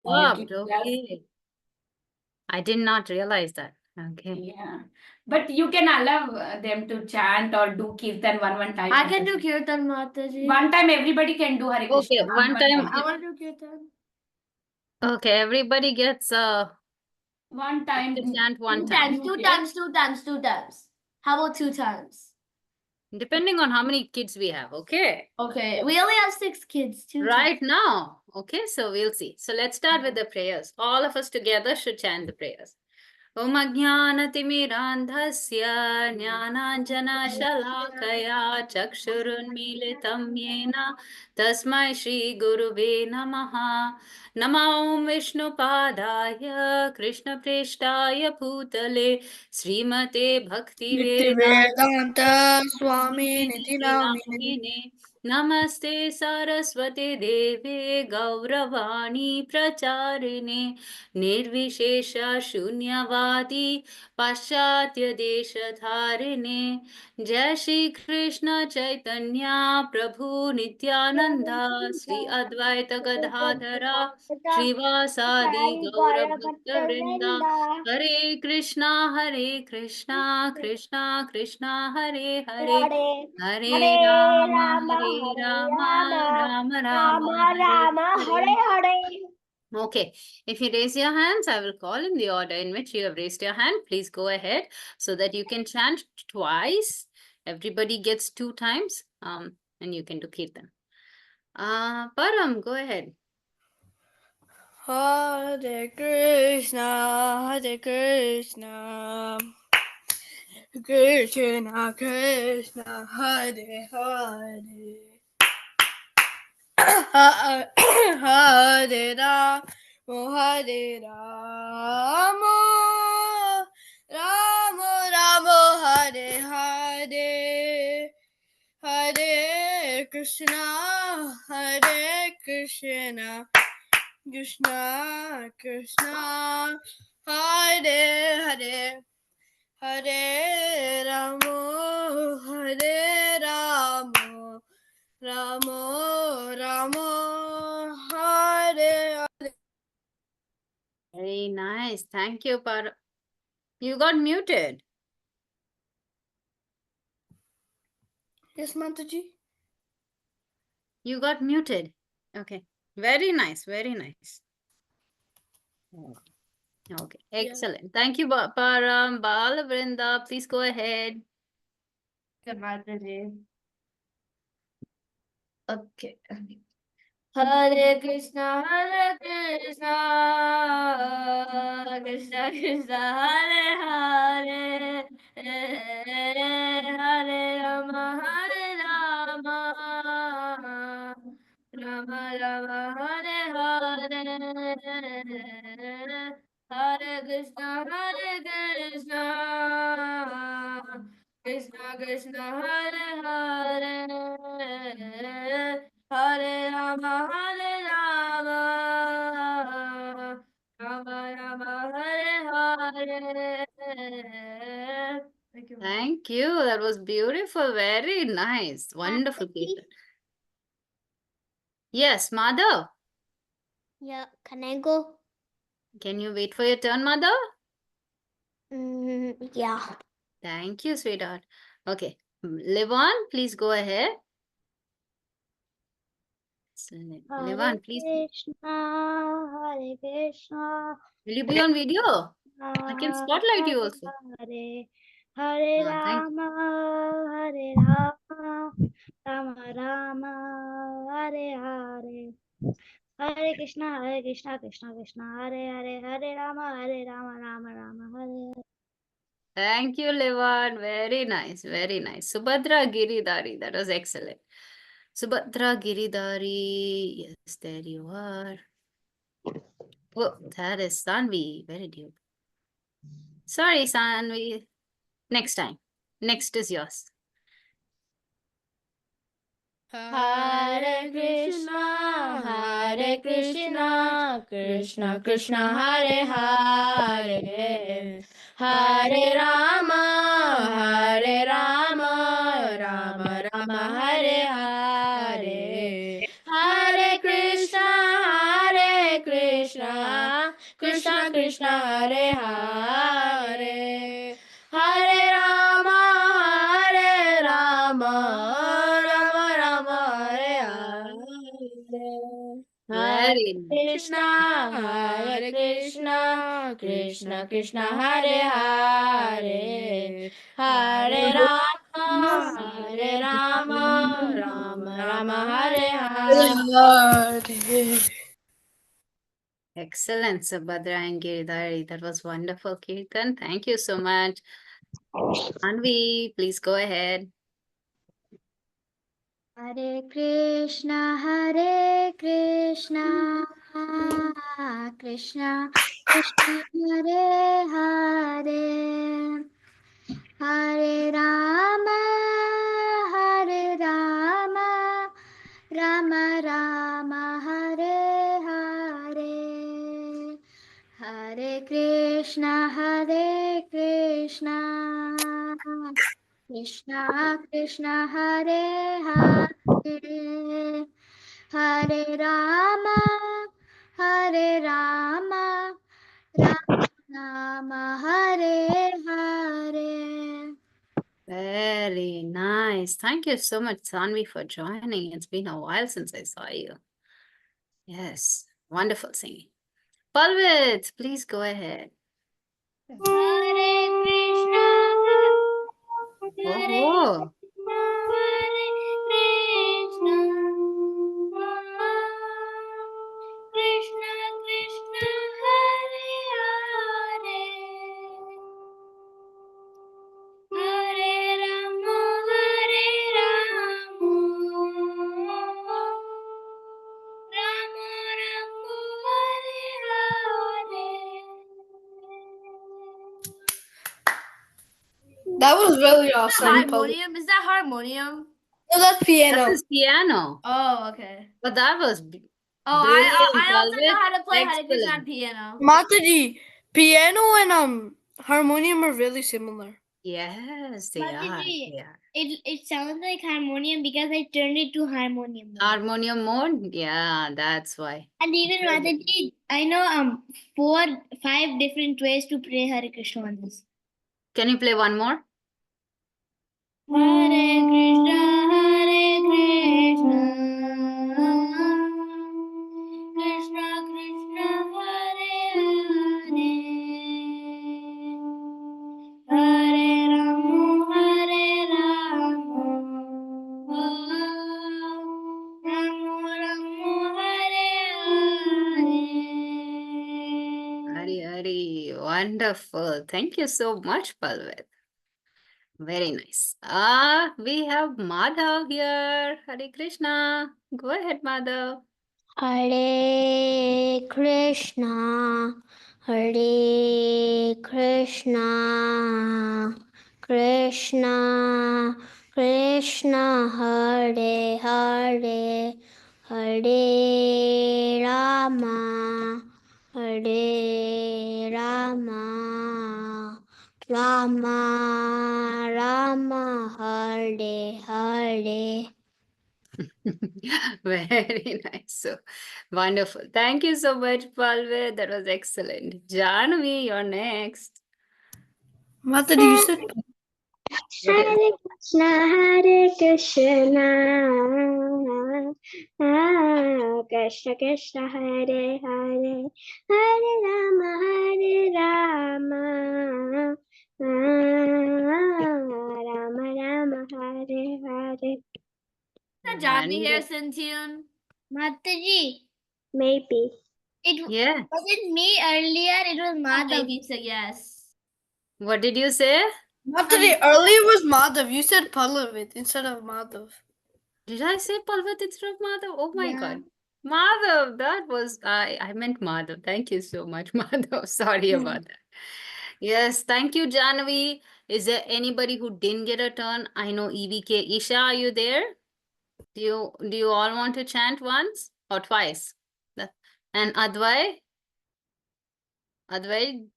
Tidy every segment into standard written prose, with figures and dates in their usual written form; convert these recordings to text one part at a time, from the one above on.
stopped. Yes. Okay. I did not realize that. Okay. Yeah. But you can allow them to chant or do kirtan one time. I can do Kirtan, Mataji. One time everybody can do Hare Krishna. Okay, one time. I want to do Kirtan. Okay, everybody gets One time. to chant one Two time. times, two times, two times, two times. How about 2 times? Depending on how many kids we have. Okay. Okay, we only have 6 kids. 2 Right now. Okay, so we'll see. So let's start with the prayers. All of us together should chant the prayers. Om Ajnanatimidandhasya Jnananjanashalakaya Chakshurunmilitam Yena Tasmai Shri Guruve Namaha Nama Om Vishnupadaya Krishna Preshtaya Bhutale Srimate Bhakti Vedanta Swami Niti Namine. Namine Namaste Saraswate Deve Gauravani Pracharine Nirvishesha Shunyavadi Paschatya Deshatharine Jai Shri Krishna Chaitanya Prabhu Nityananda Sri Advaita Gadadhara Srivasadi Gaura Bhakta Vrinda Hare Krishna Krishna Krishna Hare Hare Hare Rama Rama Rama Hare Hare. Okay, if you raise your hands, I will call in the order in which you have raised your hand. Please go ahead so that you can chant twice. Everybody gets 2 times, and you can do Kirtan. Param, go ahead. Hare Krishna, Krishna Krishna, Hare Hare, Hare Rama, Hare Rama, Rama Rama, Hare Hare, Hare Krishna, Krishna Krishna, Hare Hare, Hare Rama, Rama Rama, Hare Hare. Very nice. Thank you, Param. You got muted. Yes, Mataji. You got muted. Okay. Very nice. Very nice. Okay. Excellent. Thank you, Param. Balavrinda, please go ahead. Good Mataji. Okay. Hare Krishna, Krishna Krishna, Hare Hare, Hare Rama, Rama Rama, Hare Hare, Hare Krishna, Krishna Krishna, Hare Hare, Hare Rama, Rama Rama, Hare Hare. Thank you. Thank you. That was beautiful. Very nice. Wonderful, Kirtan. Yes, Madhav. Yeah, can I go? Can you wait for your turn, Madhav? Yeah. Thank you, sweetheart. Okay. Levon, please go ahead. Levon, please. Hare Krishna. Will you be on video? I can spotlight you also. Hare Hare Thank you. Rama, Hare Rama, Rama Rama, Hare Hare. Hare Krishna, Krishna Krishna, Hare Hare, Hare Rama, Rama Rama, Hare Hare. Thank you, Levon. Very nice. Very nice. Subhadra Giridhari. That was excellent. Subhadra Giridhari. Yes, there you are. Oh, that is Sanvi. Very deep. Sorry, Sanvi. Next time. Next is yours. Hare Krishna, Krishna Krishna, Hare Hare, Hare Rama, Rama Rama, Hare Hare, Hare Krishna, Krishna Krishna Krishna Hare Hare, Hare Rama, Hare Rama, Rama Rama, Hare Hare. Very nice. Hare Krishna, Krishna Krishna Hare Hare, Hare Rama, Hare Rama, Rama Rama, Hare Hare. Excellent, Subhadra and Giridhari. That was wonderful, Kirtan. Thank you so much. Anvi, please go ahead. Hare Krishna, Hare Krishna, Krishna Krishna, Hare Hare, Hare Rama, Hare Rama, Rama Rama, Hare Hare, Hare Krishna, Hare Krishna, Krishna Krishna, Hare Hare, Hare Rama, Hare Rama, Rama Rama, Hare Hare. Very nice. Thank you so much, Sanvi, for joining. It's been a while since I saw you. Yes, wonderful singing. Palvit, please go ahead. Hare Krishna, Hare Oh, Krishna, Krishna Krishna, Hare Hare, Hare Rama, Hare Rama, Rama Rama, Hare Hare. That was really awesome. Harmonium? Is that harmonium? No, that's that piano. was piano. Oh, okay. But that was Oh, brilliant, I also know Palvit. how to play Hare Krishna on Excellent. piano. Mataji, piano and harmonium are really similar. Yes, they are. Mataji, They are. it sounds like harmonium because I turned it to harmonium mode. Harmonium mode? Yeah, that's why. And even Mataji, I know 4-5 different ways to pray Hare Krishna on this. Can you play one more? Hare Krishna, Hare Krishna, Krishna Krishna, Hare Hare, Hare Rama, Hare Rama, Rama Rama, Hare Hare. Hari Hari. Wonderful. Thank you so much, Palvit. Very nice. We have Madhav here. Hare Krishna. Go ahead, Madhav. Hare Krishna, Hare Krishna, Krishna Krishna, Hare Hare, Hare Rama, Hare Rama, Rama Rama, Hare Hare. Very nice. So wonderful. Thank you so much, Palvit. That was excellent. Janvi, you're next. Mataji, you said Hare Krishna, Hare Krishna, Krishna Krishna, Hare Hare, Hare Rama, Hare Rama, Rama Rama, Hare Hare. Is that Janvi Wonderful. Harrison tune? Mataji, maybe. It Yeah. wasn't me earlier, it was Oh, Madhav. maybe so, yes. What did you say? Mataji, earlier was Madhav. You said Pallavit instead of Madhav. Did I say Palvat instead of Madhav? Oh my Yeah. God. Madhav, that was, I meant Madhav. Thank you so much, Madhav. Sorry about that. Yes, thank you, Janvi. Is there anybody who didn't get a turn? I know EVK. Isha, are you there? Do you all want to chant once or twice? And Advai? Advai,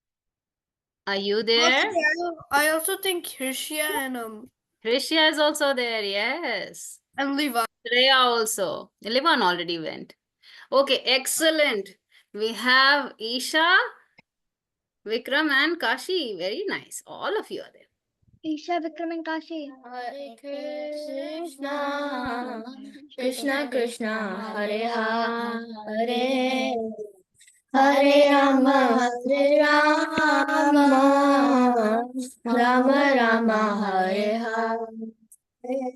are you there? Mataji, I also think Hirshia and Rishya is also there, yes. Levi. Shreya also. Levan already went. Okay, excellent. We have Isha, Vikram and Kashi. Very nice. All of you are there. Isha, Vikram and Kashi. Hare Krishna, Krishna Krishna, Hare Hare, Hare Rama, Hare Rama, Rama Rama, Hare Hare.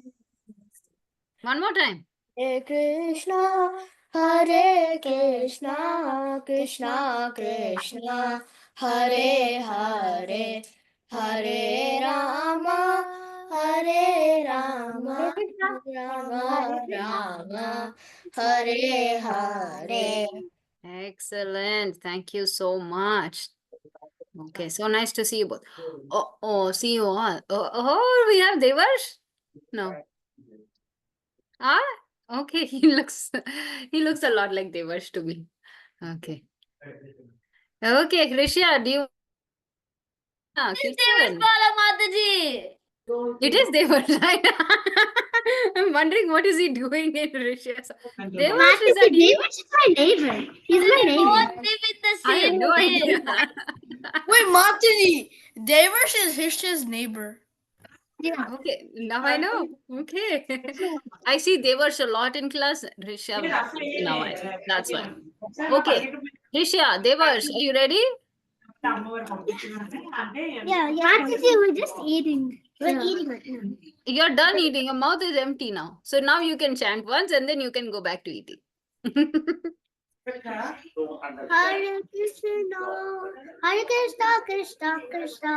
One more time. Hare Krishna, Hare Krishna, Krishna Krishna, Hare Hare, Hare Rama, Hare Rama, Rama Rama, Hare Hare. Excellent. Thank you so much. Okay, so nice to see you both. See you all. Oh, we have Devarsh? No. Ah, okay. He looks a lot like Devarsh to me. Okay. Okay, Krishna, do you Kirtan? It is Devarsh, right? I'm wondering what is he doing in Rishia's. Devarsh, is that you? Devarsh is my neighbor. He's my neighbor. I have no idea. Wait, Mataji, Devarsh is Hish's neighbor. Okay, now I know. Okay. I see Devarsh a lot in class. Risha, now I see. That's why. Okay. Risha, Devarsh, are you ready? Yeah. Mataji, we're just eating. We're eating right now. You're done eating. Your mouth is empty now. So now you can chant once and then you can go back to eating. Hare Krishna, Hare Krishna, Krishna Krishna,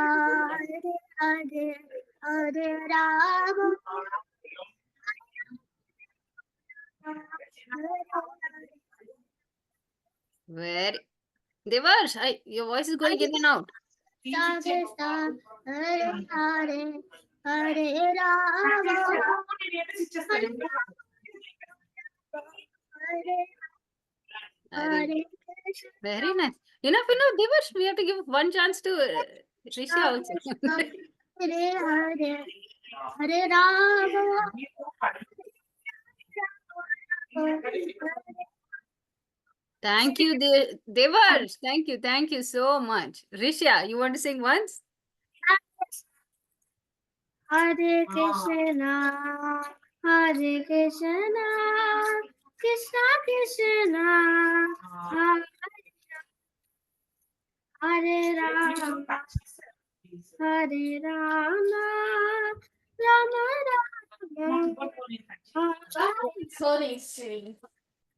Hare Hare, Hare Rama. Very. Devarsh, your voice is going in and out. Krishna Krishna, Hare Hare, Hare Rama. Hare Krishna. Very nice. Enough, Devarsh. We have to give one chance to Risha also. Hare Hare, Hare Rama. Thank you, Devarsh. Thank you so much. Risha, you want to sing once? Hare Krishna, Hare Krishna, Krishna Krishna, Hare Rama, Hare Rama, Rama Rama.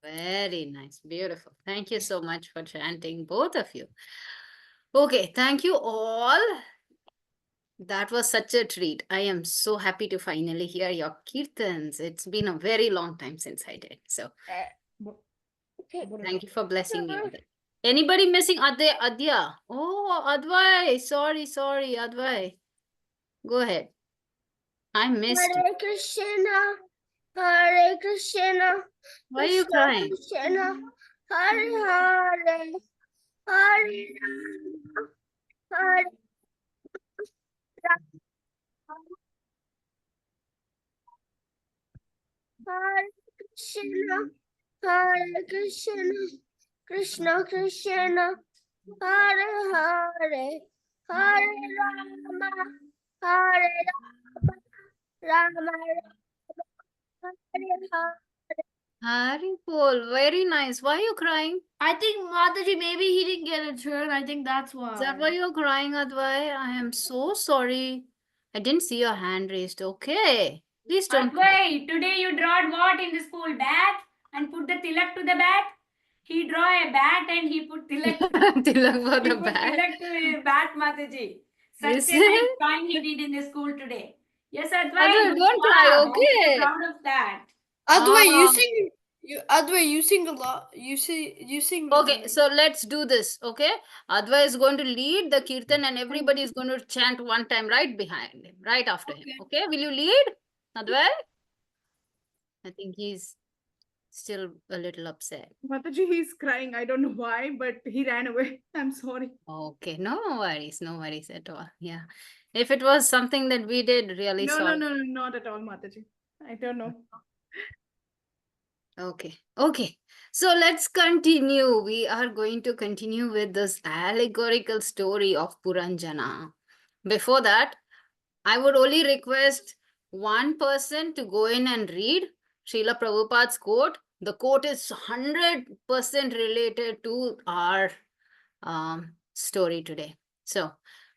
Very nice. Beautiful. Thank you so much for chanting, both of you. Okay, thank you all. That was such a treat. I am so happy to finally hear your kirtans. It's been a very long time since I did. So thank you for blessing me with it. Anybody missing Adya? Oh, Advai. Sorry, Advai. Go ahead. I missed you. Hare Krishna, Hare Krishna. Why are you crying? Krishna, Hare Hare, Hare Hare. Hare Krishna, Hare Krishna, Krishna Krishna, Hare Hare, Hare Rama, Hare Rama, Rama Hare Hare. Haripol, very nice. Why are you crying? I think Mataji, maybe he didn't get a turn. I think that's why. Is that why you're crying, Advai? I am so sorry. I didn't see your hand raised. Okay. Please don't cry. Advai, today you drawed what in the school? Bat and put the tilak to the bat? He draw a bat and he put tilak. Tilak for He the put bat. tilak to his bat, Mataji. Such Is a nice it? drawing he did in the school today. Yes, Advai. Advai, good don't cry, job. I'm okay? so proud of that. Adwai, Ah. you sing a lot. You sing. Okay, so let's do this, okay? Advai is going to lead the kirtan and everybody is going to chant one time right behind him, right after him. Okay, will you lead, Advai? I think he's still a little upset. Mataji, he's crying. I don't know why, but he ran away. I'm sorry. Okay, no worries at all. Yeah. If it was something that we did, really No, sorry. no, not at all, Mataji. I don't know. Okay. Okay. So let's continue. We are going to continue with this allegorical story of Puranjana. Before that, I would only request one person to go in and read Srila Prabhupada's quote. The quote is 100% related to our story today. So,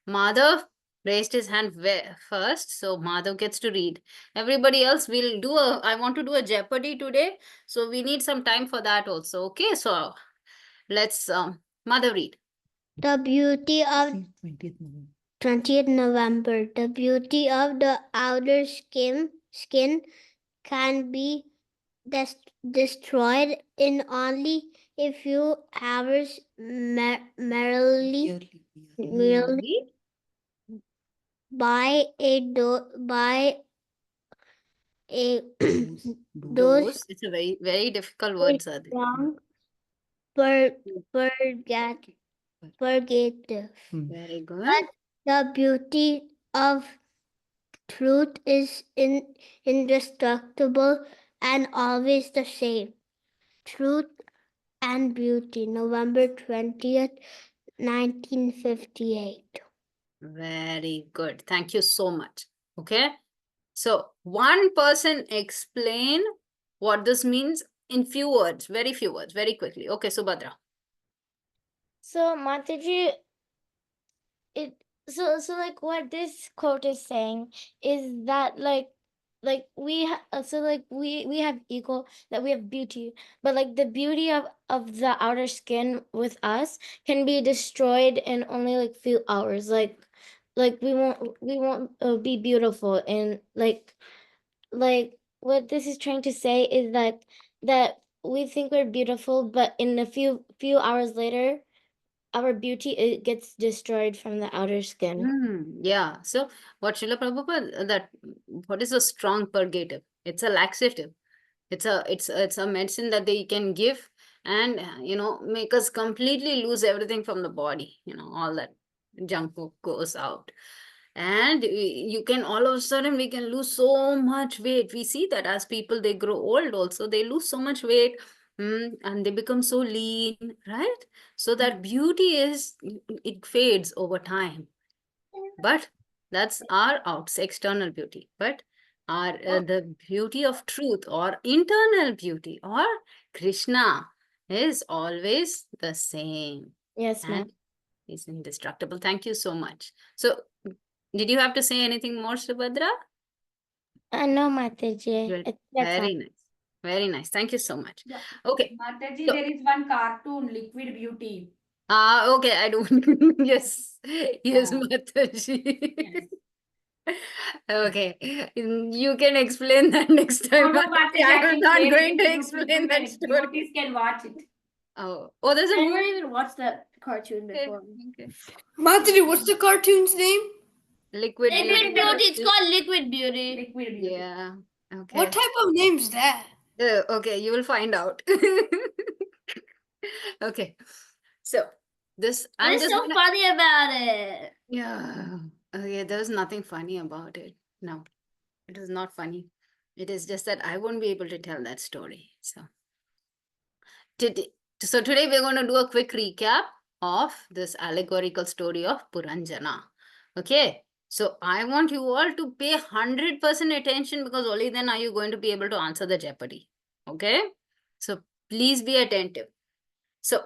Madhav raised his hand first, so Madhav gets to read. Everybody else will do I want to do a Jeopardy today, so we need some time for that also. Okay, so let's Madhav read. The beauty of 20th November. The beauty of the outer skin can be destroyed in only a few hours merely by a dose It's a very difficult word, Sadhu. strong purgative. Very good. But the beauty of truth is indestructible and always the same. Truth and Beauty, November 20th, 1958. Very good. Thank you so much. Okay. So one person explain what this means in few words, very few words, very quickly. Okay, Subhadra. So Mataji, so like what this quote is saying is that we have equal, that we have beauty, but like the beauty of the outer skin with us can be destroyed in only like few hours. Like we won't be beautiful, and like what this is trying to say is that we think we're beautiful, but in a few hours later, our beauty, it gets destroyed from the outer skin. Yeah. So what Srila Prabhupada, what is a strong purgative? It's a laxative. It's a medicine that they can give and make us completely lose everything from the body. All that junk food goes out. And you can all of a sudden we can lose so much weight. We see that as people, they grow old also, they lose so much weight, and they become so lean, right? So that beauty it fades over time. But that's our external beauty. But our the beauty of truth or internal beauty or Krishna is always the same. Yes, ma'am. And is indestructible. Thank you so much. So did you have to say anything more, Subhadra? No, Mataji. Good. That's all. Very nice. Very nice. Thank you so much. Yeah. Okay. Mataji, So- there is one cartoon, Liquid Beauty. Okay, I don't. Yes. Yes, Yeah. Mataji. Yes. Okay. You can explain that next time. No, Mataji. Mataji, I am not explain going it. to You explain people that can- story. devotees can watch it. Oh, there's a I never movie. even watched that cartoon Okay, before. okay. Mataji, what's the cartoon's name? Liquid Liquid Beauty. Beauty. It's called Liquid Beauty. Liquid Beauty. Yeah. Okay. What type of name's that? Okay, you will find out. Okay. So this I'm What's just so gonna- funny about it? Yeah. Okay, there's nothing funny about it. No, it is not funny. It is just that I won't be able to tell that story. So today we're going to do a quick recap of this allegorical story of Puranjana. Okay. So I want you all to pay 100% attention, because only then are you going to be able to answer the Jeopardy. Okay. So please be attentive. So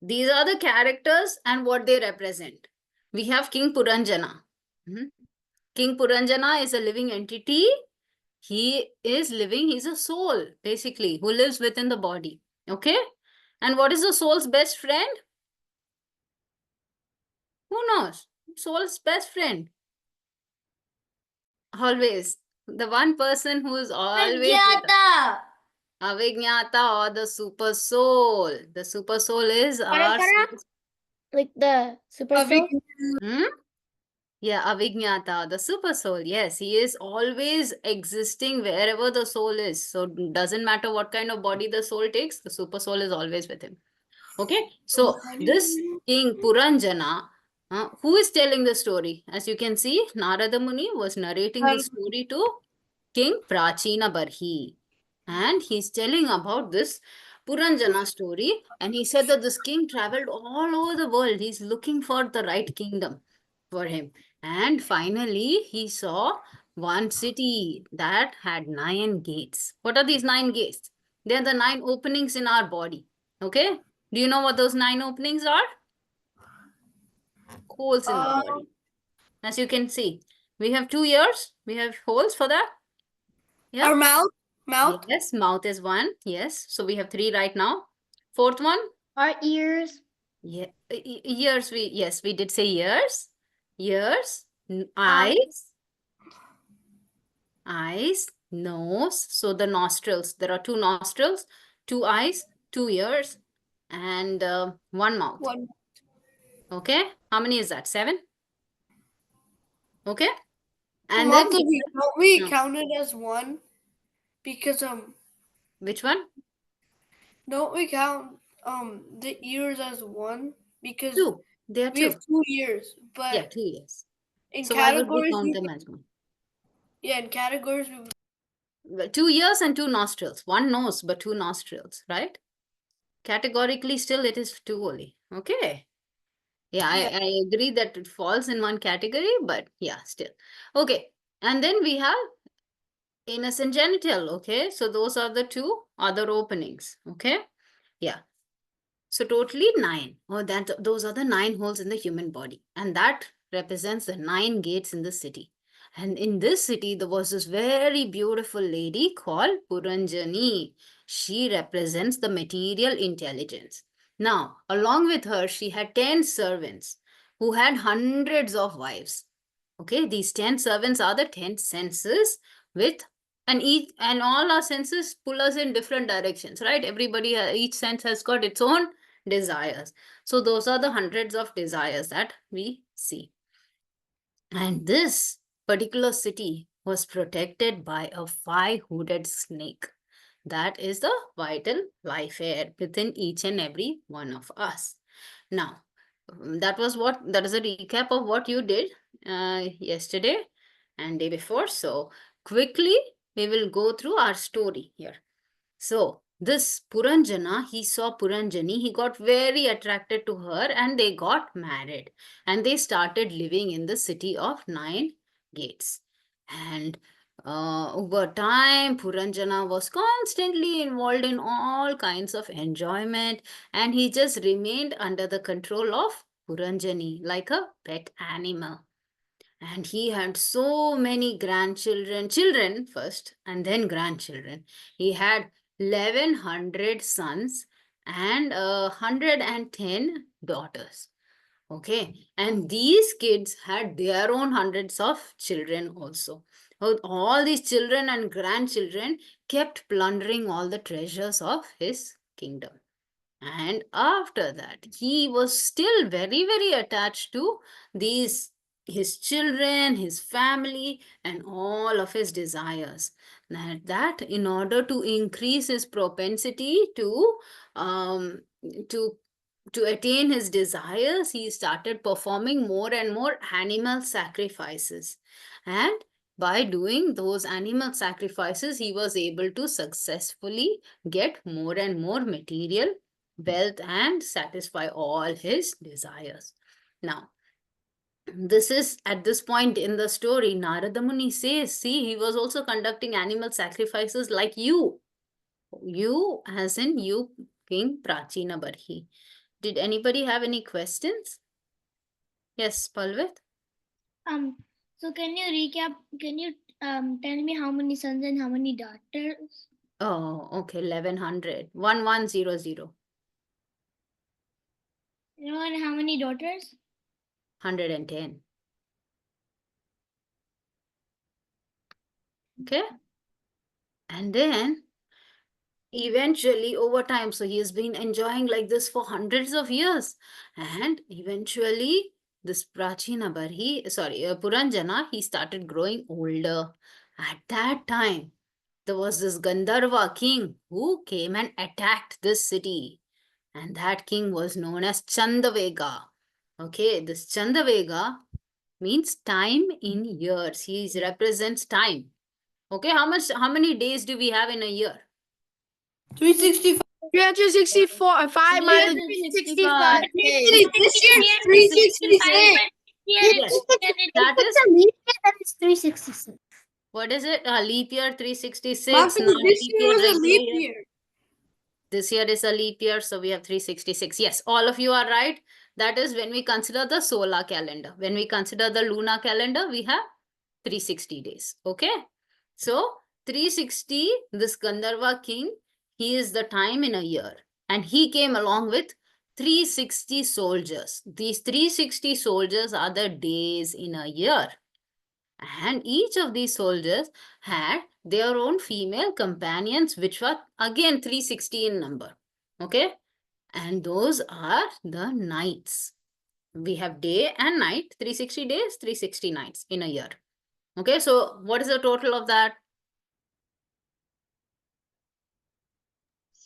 these are the characters and what they represent. We have King Puranjana. King Puranjana is a living entity. He is living, he's a soul, basically, who lives within the body. Okay? And what is the soul's best friend? Who knows? Soul's best friend. Always. The one person who is always with us. Agyata. Avijñata, or the super soul. The super soul is our Parapara? soul's Like the super soul? Yeah, Avijñata, the super soul. Yes, he is always existing wherever the soul is. So doesn't matter what kind of body the soul takes, the super soul is always with him. Okay, so this King Puranjana, who is telling the story? As you can see, Narada Muni was narrating the story to King Prachina Barhi. And he's telling about this Puranjana story. And he said that this king traveled all over the world. He's looking for the right kingdom for him. And finally, he saw one city that had 9 gates. What are these 9 gates? They are the 9 openings in our body. Okay? Do you know what those 9 openings are? Holes in the body. As you can see, we have 2 ears. We have holes for that. Yeah. Our mouth. Yes, mouth is 1. Yes. So we have 3 right now. 4th one? Our ears. Yeah, ears. We did say ears. Ears, eyes, nose. So the nostrils. There are 2 nostrils, 2 eyes, 2 ears, and 1 mouth. One. Okay. How many is that? 7. Okay. And Mouth then don't we No. count it as one? Because which one? don't we count the ears as one? Because 2. They are we 2. have 2 ears, but Yeah, 2 ears. in So why would we categories count them as 1? in categories we Well, 2 ears and 2 nostrils. 1 nose, but 2 nostrils, right? Categorically, still it is 2 only. Okay. Yeah, Yeah. I agree that it falls in one category, but yeah, still. Okay. And then we have anus and genital. Okay. So those are the 2 other openings. Okay. Yeah. So totally 9. Oh, those are the 9 holes in the human body. And that represents the 9 gates in the city. And in this city, there was this very beautiful lady called Puranjani. She represents the material intelligence. Now, along with her, she had 10 servants who had hundreds of wives. Okay, these 10 servants are the 10 senses with and all our senses pull us in different directions, right? Everybody, each sense has got its own desires. So those are the hundreds of desires that we see. And this particular city was protected by a 5-hooded snake. That is the vital life air within each and every one of us. Now, that is a recap of what you did yesterday and day before. So quickly, we will go through our story here. So this Puranjana, he saw Puranjani, he got very attracted to her and they got married. And they started living in the city of 9 gates. And over time, Puranjana was constantly involved in all kinds of enjoyment. And he just remained under the control of Puranjani like a pet animal. And he had so many grandchildren, children first, and then grandchildren. He had 1100 sons and 110 daughters. Okay. And these kids had their own hundreds of children also. All these children and grandchildren kept plundering all the treasures of his kingdom. And after that, he was still very, very attached to his children, his family, and all of his desires. That in order to increase his propensity um, to attain his desires, he started performing more and more animal sacrifices. And by doing those animal sacrifices, he was able to successfully get more and more material wealth and satisfy all his desires. Now, this is at this point in the story, Narada Muni says, see, he was also conducting animal sacrifices like you. You, as in you, King Prachina Barhi. Did anybody have any questions? Yes, Palvit? So can you recap? Can you tell me how many sons and how many daughters? Oh, okay, 1100. 1100. You know, and how many daughters? 110. Okay. And then eventually over time, so he has been enjoying like this for hundreds of years. And eventually this Prachina Barhi, Puranjana, he started growing older. At that time, there was this Gandharva king who came and attacked this city. And that king was known as Chandavega. Okay, this Chandavega means time in years. He represents time. Okay, how many days do we have in a year? 365. 364. 5 minus 365. 365. This year's 366. Yes, that is, That is 366. what is it? Leap year 366, Martha, not this leap year year, was a regular leap year. year. This year is a leap year, so we have 366. Yes, all of you are right. That is when we consider the solar calendar. When we consider the lunar calendar, we have 360 days. Okay. So 360, this Gandharva king, he is the time in a year. And he came along with 360 soldiers. These 360 soldiers are the days in a year. And each of these soldiers had their own female companions, which were again 360 in number. Okay. And those are the nights. We have day and night, 360 days, 360 nights in a year. Okay. So what is the total of that?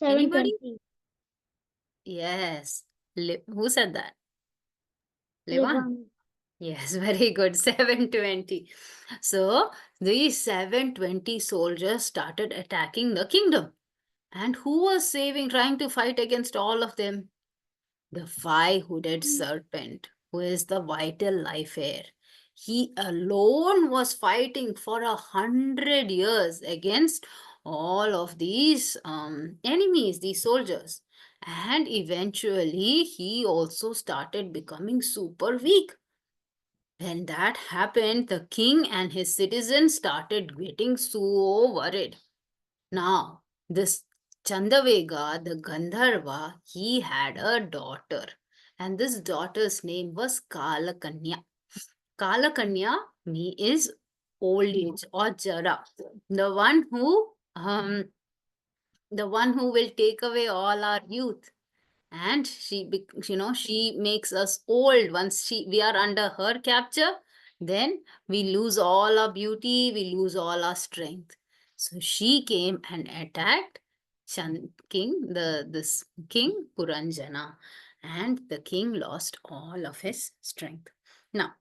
Anybody? 720. Yes. Who said that? Levan? Levan. Yes, very good. 720. So these 720 soldiers started attacking the kingdom. And who was trying to fight against all of them? The five-hooded serpent, who is the vital life heir. He alone was fighting for 100 years against all of these enemies, these soldiers. And eventually, he also started becoming super weak. When that happened, the king and his citizens started getting so worried. Now, this Chandavega, the Gandharva, he had a daughter. And this daughter's name was Kalakanya. Kalakanya is old age or Jara. The one who will take away all our youth. And she makes us old. Once we are under her capture, then we lose all our beauty, we lose all our strength. So she came and attacked this king Puranjana, and the king lost all of his strength. Now,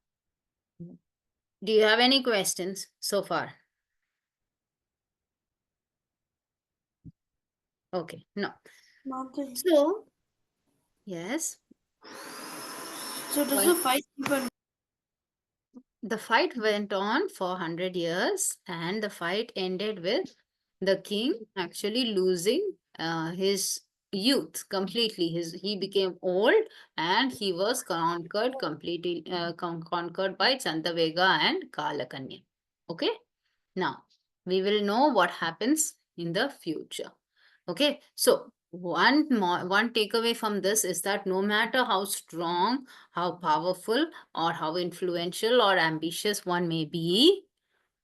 do you have any questions so far? Okay, no. Martha. So, yes. So does the fight even? The fight went on for 100 years, and the fight ended with the king actually losing his youth completely. He became old, and he was conquered completely, conquered by Chandavega and Kalakanya. Okay, now we will know what happens in the future. Okay, so one takeaway from this is that no matter how strong, how powerful, or how influential or ambitious one may be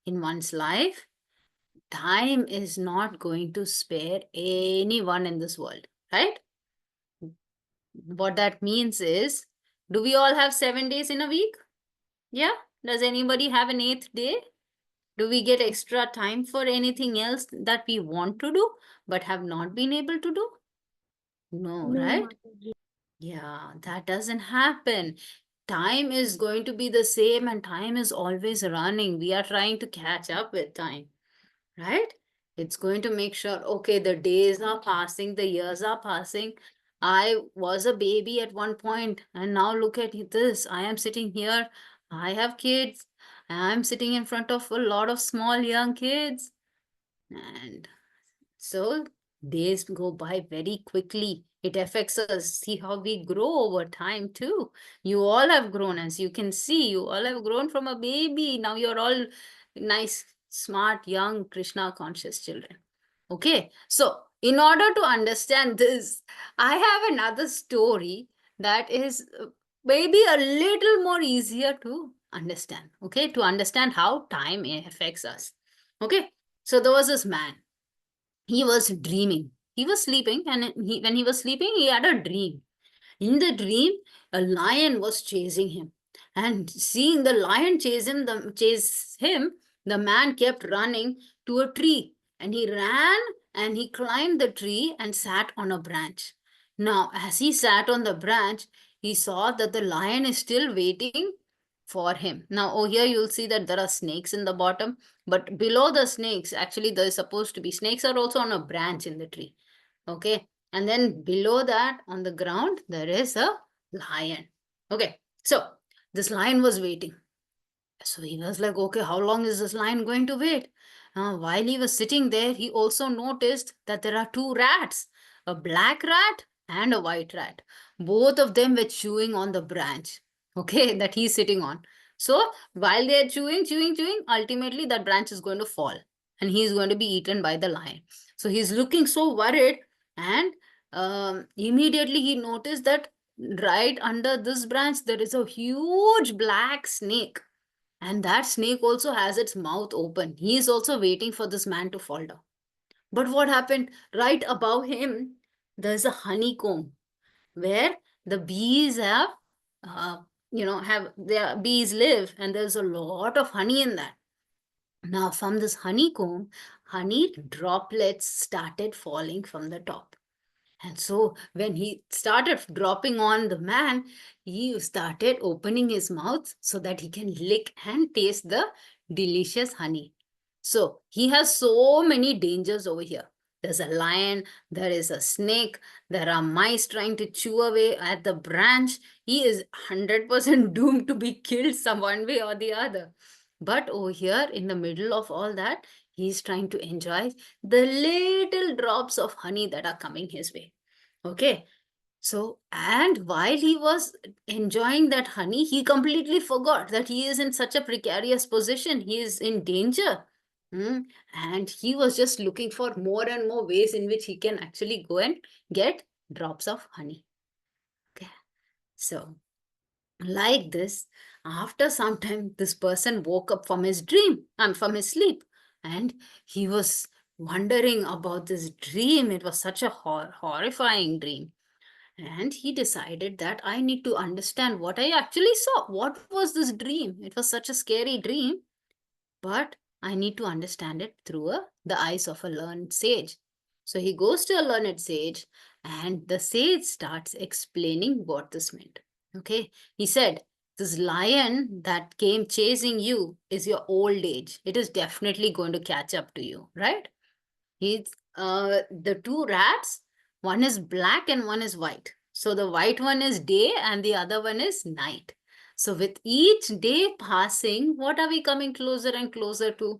in one's life, time is not going to spare anyone in this world, right? What that means is, do we all have 7 days in a week? Yeah. Does anybody have an 8th day? Do we get extra time for anything else that we want to do but have not been able to do? No, No, right? Mataji. Yeah, that doesn't happen. Time is going to be the same, and time is always running. We are trying to catch up with time, right? It's going to make sure, okay, the days are passing, the years are passing. I was a baby at one point, and now look at this. I am sitting here. I have kids. I'm sitting in front of a lot of small young kids. And so days go by very quickly. It affects us. See how we grow over time too. You all have grown, as you can see. You all have grown from a baby. Now you're all nice, smart, young, Krishna conscious children. Okay. So in order to understand this, I have another story that is maybe a little more easier to understand. Okay. To understand how time affects us. Okay. So there was this man. He was dreaming. He was sleeping, and when he was sleeping, he had a dream. In the dream, a lion was chasing him. And seeing the lion chase him, the man kept running to a tree. And he ran and he climbed the tree and sat on a branch. Now, as he sat on the branch, he saw that the lion is still waiting for him. Now, here you'll see that there are snakes in the bottom, but below the snakes, actually, there's supposed to be snakes are also on a branch in the tree. Okay. And then below that, on the ground, there is a lion. Okay. So this lion was waiting. So he was like, okay, how long is this lion going to wait? While he was sitting there, he also noticed that there are two rats, a black rat and a white rat. Both of them were chewing on the branch, okay, that he's sitting on. So while they're chewing, ultimately that branch is going to fall and he's going to be eaten by the lion. So he's looking so worried, and immediately he noticed that right under this branch, there is a huge black snake. And that snake also has its mouth open. He is also waiting for this man to fall down. But what happened? Right above him, there's a honeycomb where the bees have, have their bees live, and there's a lot of honey in that. Now, from this honeycomb, honey droplets started falling from the top. And so when he started dropping on the man, he started opening his mouth so that he can lick and taste the delicious honey. So he has so many dangers over here. There's a lion, there is a snake, there are mice trying to chew away at the branch. He is 100% doomed to be killed some one way or the other. But over here in the middle of all that, he's trying to enjoy the little drops of honey that are coming his way. Okay. So, and while he was enjoying that honey, he completely forgot that he is in such a precarious position. He is in danger. And he was just looking for more and more ways in which he can actually go and get drops of honey. Okay. So, like this, after some time, this person woke up from his dream and from his sleep, and he was wondering about this dream. It was such a horrifying dream. And he decided that I need to understand what I actually saw. What was this dream? It was such a scary dream, but I need to understand it through the eyes of a learned sage. So he goes to a learned sage, and the sage starts explaining what this meant. Okay. He said, this lion that came chasing you is your old age. It is definitely going to catch up to you, right? The two rats, one is black and one is white. So the white one is day and the other one is night. So with each day passing, what are we coming closer and closer to?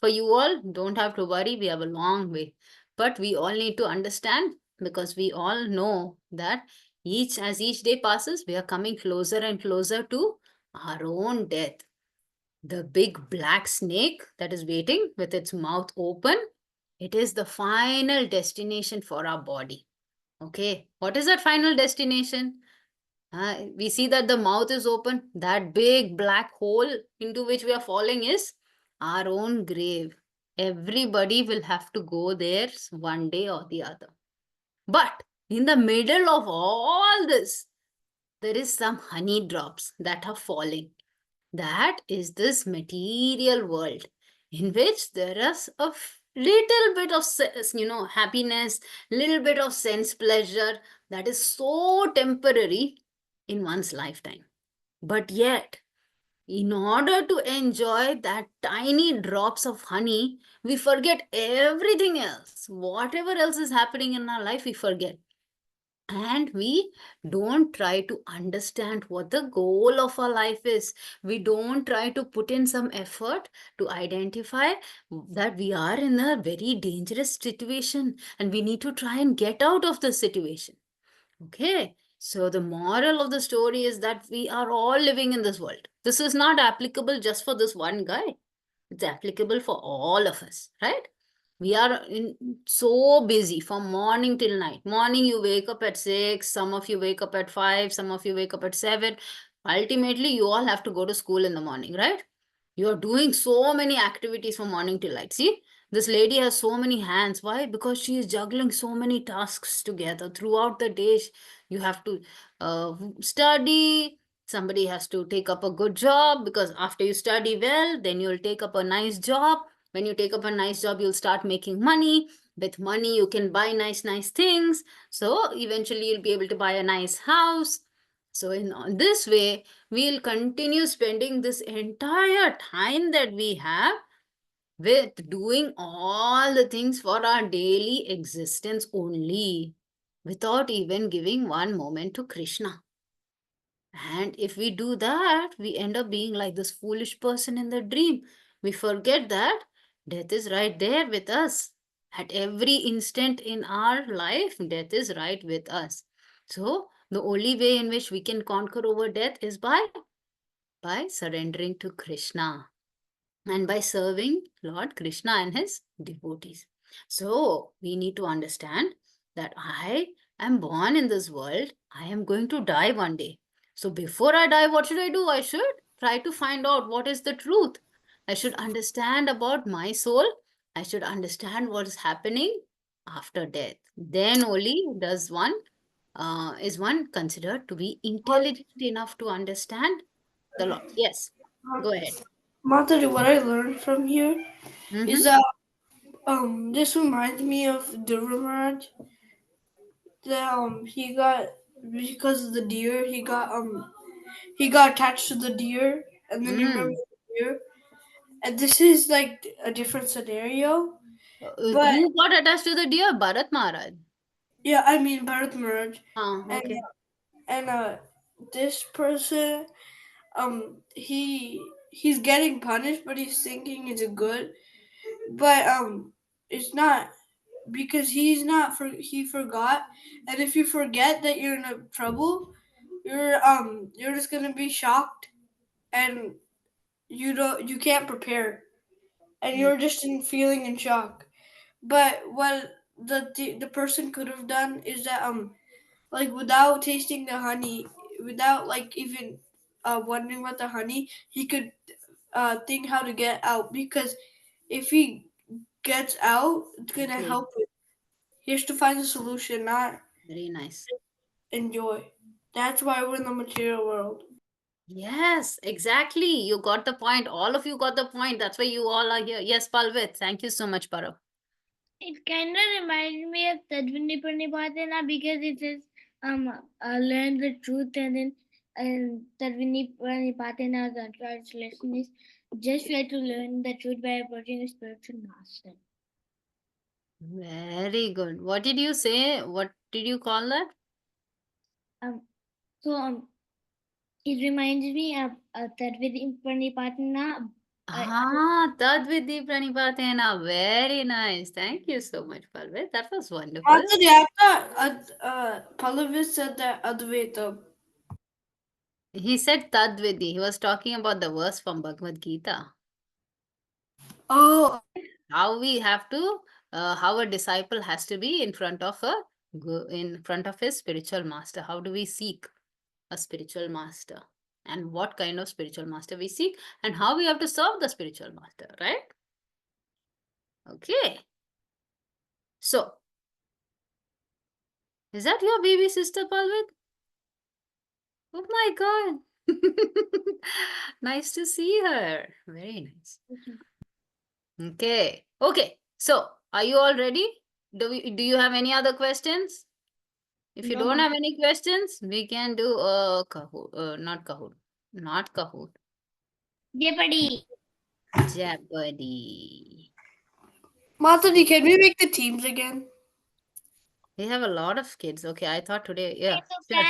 For you all, don't have to worry, we have a long way. But we all need to understand, because we all know that as each day passes, we are coming closer and closer to our own death. The big black snake that is waiting with its mouth open, it is the final destination for our body. Okay, what is that final destination? We see that the mouth is open. That big black hole into which we are falling is our own grave. Everybody will have to go there one day or the other. But in the middle of all this, there is some honey drops that are falling. That is this material world in which there is a little bit of happiness, little bit of sense pleasure that is so temporary in one's lifetime. But yet, in order to enjoy that tiny drops of honey, we forget everything else. Whatever else is happening in our life, we forget. And we don't try to understand what the goal of our life is. We don't try to put in some effort to identify that we are in a very dangerous situation and we need to try and get out of the situation. Okay. So the moral of the story is that we are all living in this world. This is not applicable just for this one guy. It's applicable for all of us, right? We are so busy from morning till night. Morning, you wake up at 6. Some of you wake up at 5. Some of you wake up at 7. Ultimately, you all have to go to school in the morning, right? You are doing so many activities from morning till night. See, this lady has so many hands. Why? Because she is juggling so many tasks together. Throughout the day, you have to study. Somebody has to take up a good job, because after you study well, then you'll take up a nice job. When you take up a nice job, you'll start making money. With money, you can buy nice things. So eventually you'll be able to buy a nice house. So in this way, we'll continue spending this entire time that we have with doing all the things for our daily existence only, without even giving one moment to Krishna. And if we do that, we end up being like this foolish person in the dream. We forget that death is right there with us. At every instant in our life, death is right with us. So, the only way in which we can conquer over death is by surrendering to Krishna and by serving Lord Krishna and his devotees. So, we need to understand that I am born in this world, I am going to die one day. So, before I die, what should I do? I should try to find out what is the truth. I should understand about my soul. I should understand what is happening after death. Then only is one considered to be intelligent enough to understand the Lord. Yes, go ahead. Mataji, what I learned from here Mhm. is that this reminds me of Dhruva Maharaj. That he got, because of the deer, he got attached to the deer, and then he remembers the deer. And this is like a different scenario. But Who got attached to the deer? Bharat Maharaj. yeah, I mean Bharat Maharaj. Okay. And this person, he's getting punished, but he's thinking it's a good. But it's not, because he forgot. And if you forget that you're in a trouble, you're just gonna be shocked, and you can't prepare, and you're just in feeling in shock. But what the person could have done is that like without tasting the honey, without like even wondering about the honey, he could think how to get out, because if he gets out, it's gonna Okay. help him. He has to find a solution, not Very nice. enjoy. That's why we're in the material world. Yes, exactly. You got the point. All of you got the point. That's why you all are here. Yes, Palvit. Thank you so much, Parav. It kind of reminds me of Tadvini Pranipatena, because it says learn the truth, and then Tadvini Pranipatena, the translation is just try to learn the truth by approaching a spiritual master. Very good. What did you say? What did you call that? So it reminds me of Tadvini Pranipatena. Tadvidhi Pranipatena. Very nice. Thank you so much, Palvit. That was wonderful. Mataji, I thought Pallavi said that Advaita. He said Tadvidhi. He was talking about the verse from Bhagavad Gita. Oh, How we have to, how a disciple has to be in front of his spiritual master. How do we seek a spiritual master? And what kind of spiritual master we seek? And how we have to serve the spiritual master, right? Okay. So, is that your baby sister, Palvit? Oh my God. Nice to see her. Very nice. Okay. Okay. So, are you all ready? Do you have any other questions? If you No, don't ma'am. have any questions, we can do a Kahoot. Not Kahoot. Jeopardy. Jeopardy. Mataji, can we make the teams again? We have a lot of kids. Okay, I thought today, yeah. Okay,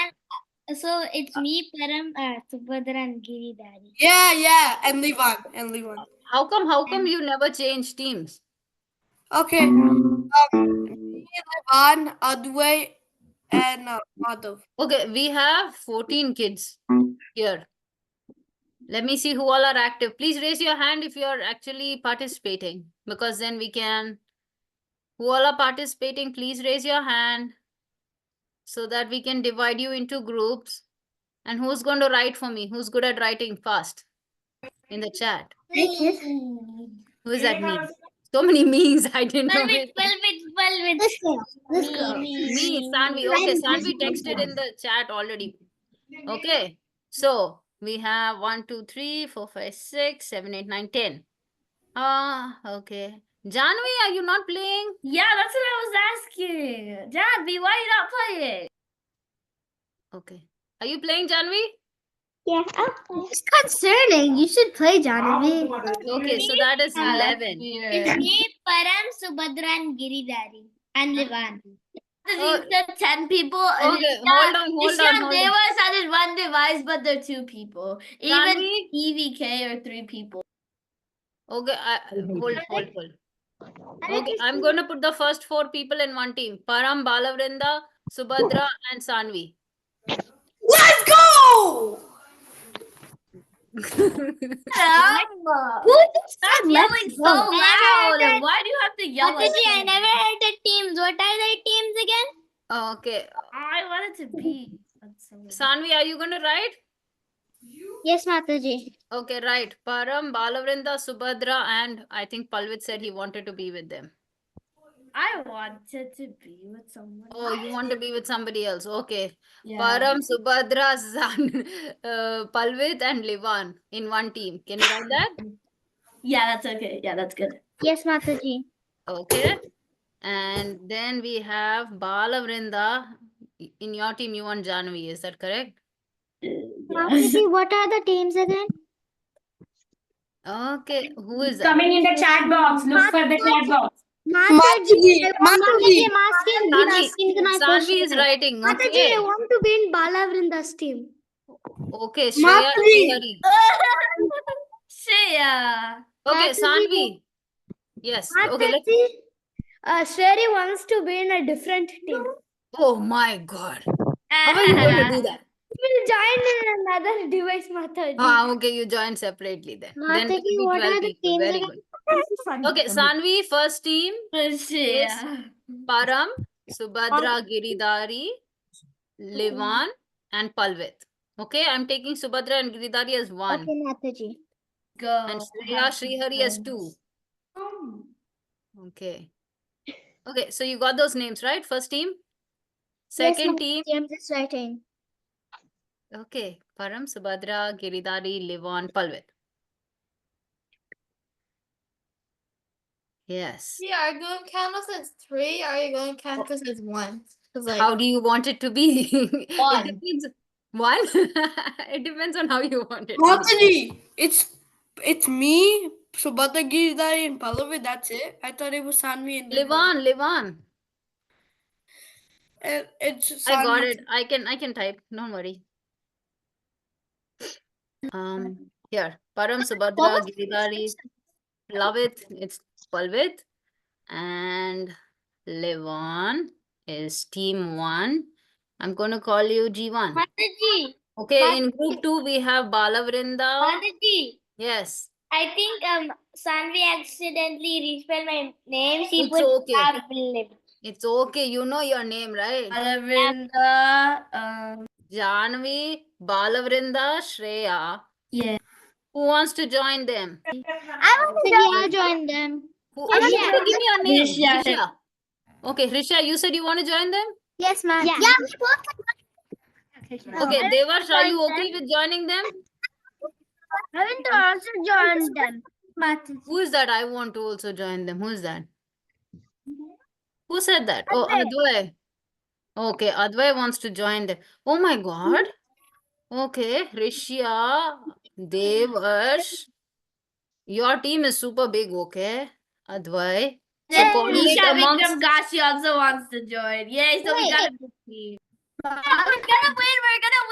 Sure. so it's me, Param, Subhadra, and Giri Daddy. Yeah, and Levan. How come you never change teams? Okay. Me, Levan, Adway, and Madhav. Okay, we have 14 kids here. Let me see who all are active. Please raise your hand if you are actually participating, because then we can. Who all are participating, please raise your hand so that we can divide you into groups. And who's going to write for me? Who's good at writing fast in the chat? Who is that me? So many me's. I didn't know it. Me, Sanvi. Okay, Sanvi texted in the chat already. Okay, so we have 1, 2, 3, 4, 5, 6, 7, 8, 9, 10. Okay. Janvi, are you not playing? Yeah, that's what I was asking. Janvi, why are you not playing? Okay. Are you playing, Janvi? Yeah. It's concerning. You should play, Johnny. Okay, so that is 11. It's me, Param, Subhadra, and Giridhari, and Livan. Oh. The 10 people. Okay, hold on. They were assigned one device, but they're 2 people. Even Tanvi? EVK are 3 people. Okay, hold. Okay, I'm going to put the first 4 people in one team. Param, Balavrinda, Subhadra, and Sanvi. Let's go! Stop yelling so loud. Why do you have to yell like Mataji, I that? never heard the teams. What are the teams again? Okay, I wanted to be. Sanvi, are you going to write? Yes, Mataji. Okay, right. Param, Balavrinda, Subhadra, and I think Palvit said he wanted to be with them. I wanted to be with someone. Oh, you want to be with somebody else. Okay. Yeah. Param, Subhadra, Palvit, and Livan in one team. Can you write that? Yeah, that's okay. Yeah, that's good. Yes, Mataji. Okay. And then we have Balavrinda. In your team, you want Janvi. Is that correct? Mataji, what are the teams again? Okay. Who is that? Coming in the chat box. Look for the chat box. Mataji, Mataji. Sanvi is writing. Mataji, Okay. I want to be in Balavrinda's team. Okay. Shreya. Mataji. Srihari. Shreya. Okay. Mataji. Sanvi. Yes. Okay. Sherry wants to be in a different team. Oh my God. How are you going to do that? We'll join in another device, Mataji. Okay, you join separately then. Then Mataji, it'll be what 12 are the people. teams Very again? good. Okay, Sanvi, first team, Shreya. Param, Subhadra, Giridhari, Livan, and Palvit. Okay, I'm taking Subhadra and Giridhari as 1. Okay, Mataji. Go. And Shreya, Srihari as 2. Okay. Okay, so you got those names, right? First team? Second team? James is writing. Okay, Param, Subhadra, Giridhari, Livan, Palvit. Yes. Yeah, are you going to count us as 3 or are you going to count us as 1? How do you want it to be? One. It depends. 1? It depends on how you want it. Mataji, it's me, Subhadra, Giridhari, and Pallavi. That's it. I thought it was Sanvi and Livan. And it's I got Sanvi. it. I can type. Don't worry. Here. Param, Subhadra, Giridhari, Plavit. It's Palvit. And Livan is team 1. I'm going to call you G1. Mataji, Okay, in group 2, we have Balavrinda. Mataji, Yes. I think Sanvi accidentally respelled my name. She It's put okay. Pavlin. It's okay. You know your name, right? Balavrinda. Janvi, Balavrinda, Shreya. Yeah. Who wants to join them? I want to join them. Who, Risha. you have to give me your name. Risha. Risha. Okay, Risha, you said you want to join them? Yes, ma'am. Yeah, we both. Okay, Devarsh, are you okay with joining them? I want to also join them. Who is that? I want to also join them. Who is that? Who said that? Oh, Advay. Okay, Advay wants to join them. Oh my God. Okay, Rishya, Devarsh. Your team is super big, okay? Advay. So coordinate Isha amongst... Vikram Gashi also wants to join. Yay, so we got a big team. We're gonna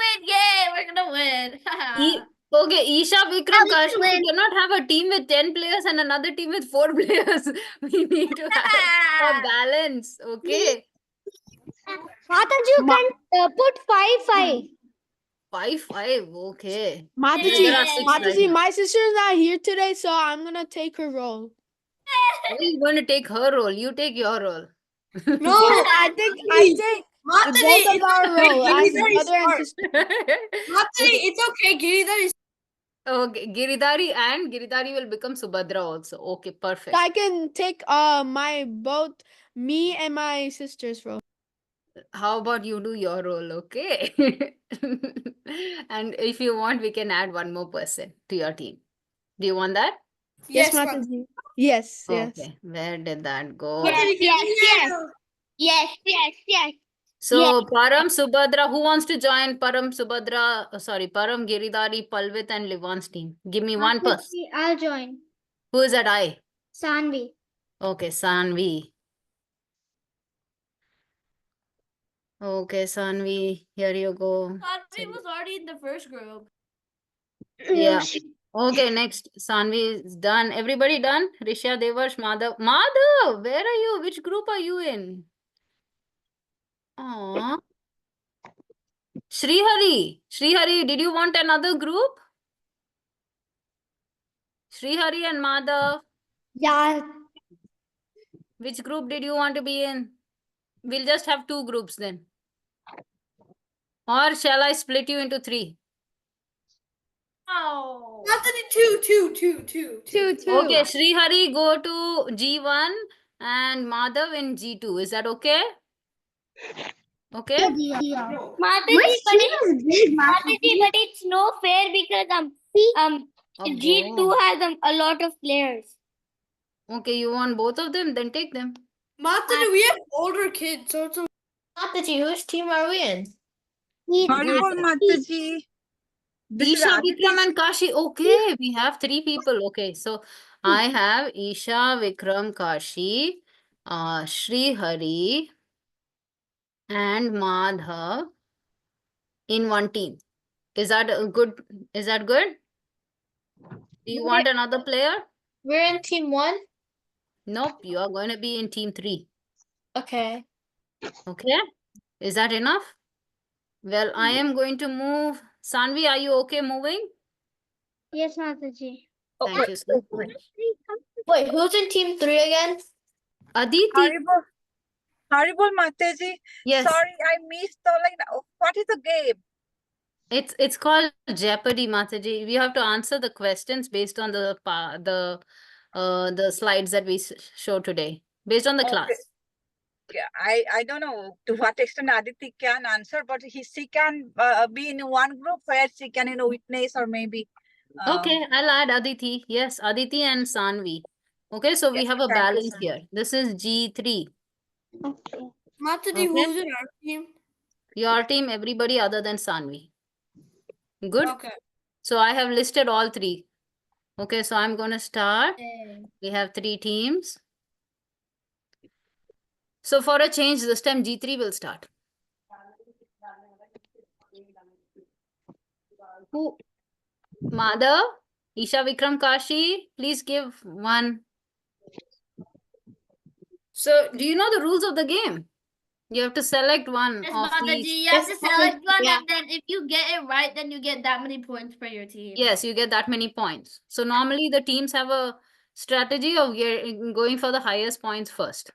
win. Yay, we're gonna win. Okay, Isha, Vikram, we Kashi, win. we cannot have a team with 10 players and another team with 4 players. We need to have a balance, okay? Mataji, you can put 5-5. 5-5, okay. Mataji, There are 6 right Mataji, now. my sister's not here today, so I'm gonna take her role. How are you going to take her role? You take your role. No, I take Mataji, both of our role as Giridhari mother and smart. sister. Mataji, it's okay. Giridhari is Okay, Giridhari and Giridhari will become Subhadra also. Okay, perfect. I can take me and my sister's role. How about you do your role, okay? And if you want, we can add one more person to your team. Do you want that? Yes, Mataji. Mataji. Yes, yes. Okay, where did that go? Mataji, Yes. Yes, yes, yes. So Param, Subhadra, who wants to join Param, Subhadra, sorry, Param, Giridhari, Palvit and Livan's team? Give me one person. I'll join. Who is that I? Sanvi. Okay, Sanvi. Okay, Sanvi, here you go. Sanvi was already in the first group. Yeah. Okay, next. Sanvi is done. Everybody done? Risha, Devarsh, Madhav. Madhav, where are you? Which group are you in? Aww. Srihari. Srihari, did you want another group? Srihari and Madhav. Yeah. Which group did you want to be in? We'll just have 2 groups then. Or shall I split you into 3? Oh. Two. Okay, Srihari, go to G1 and Madhav in G2. Is that okay? Okay? Mataji, but it's no fair because G2 has a lot of players. Okay, you want both of them? Then take them. Mataji, we have older kids, so it's a Mataji, whose team are we in? Haribol Mataji. This is Isha, Aditi. Vikram and Kashi. Okay, we have 3 people. Okay, so I have Isha, Vikram, Kashi, Sri Hari and Madhav in one team. Is that good? Is that good? Do you want another player? We're in team 1? Nope, you are going to be in team 3. Okay. Okay, is that enough? Well, I am going to move. Sanvi, are you okay moving? Yes, Mataji. Thank you so much. Wait, who's in team 3 again? Aditi, Haribol Mataji. yes, Sorry, I missed the like. What is the game? it's called Jeopardy, Mataji. We have to answer the questions based on the slides that we show today, based on the Okay. class. Yeah, I don't know to what extent Aditi can answer, but she can be in one group where she can witness or maybe. Okay, I'll add Aditi. Yes, Aditi and Sanvi. Okay, so we Yes, have a thank you, balance sir. here. This is G3. Mataji, Okay. who's in our team? Your team, everybody other than Sanvi. Good. Okay. So I have listed all 3. Okay, so I'm going to start. We have 3 teams. So for a change, this time G3 will start. Who? Madhav, Isha, Vikram, Kashi, please give one. So do you know the rules of the game? You have to select one Yes, of Mataji, these. you have to select one, Yeah. and then if you get it right, then you get that many points for your team. Yes, you get that many points. So normally the teams have a strategy of going for the highest points first.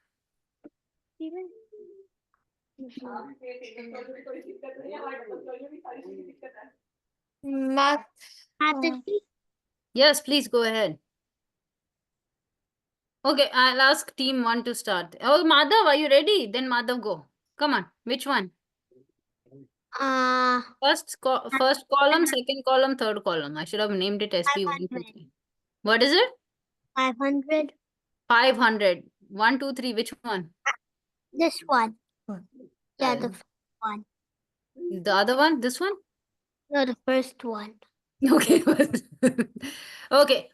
Mataji. Yes, please go ahead. Okay, I'll ask team 1 to start. Oh, Madhav, are you ready? Then Madhav, go. Come on. Which one? First column, second column, third column. I should have named it SP1, 2, 3. What is it? 500. 500. 1, 2, 3. Which one? This one. Yeah, the first one. The other one? This one? No, the first one. Okay. Okay.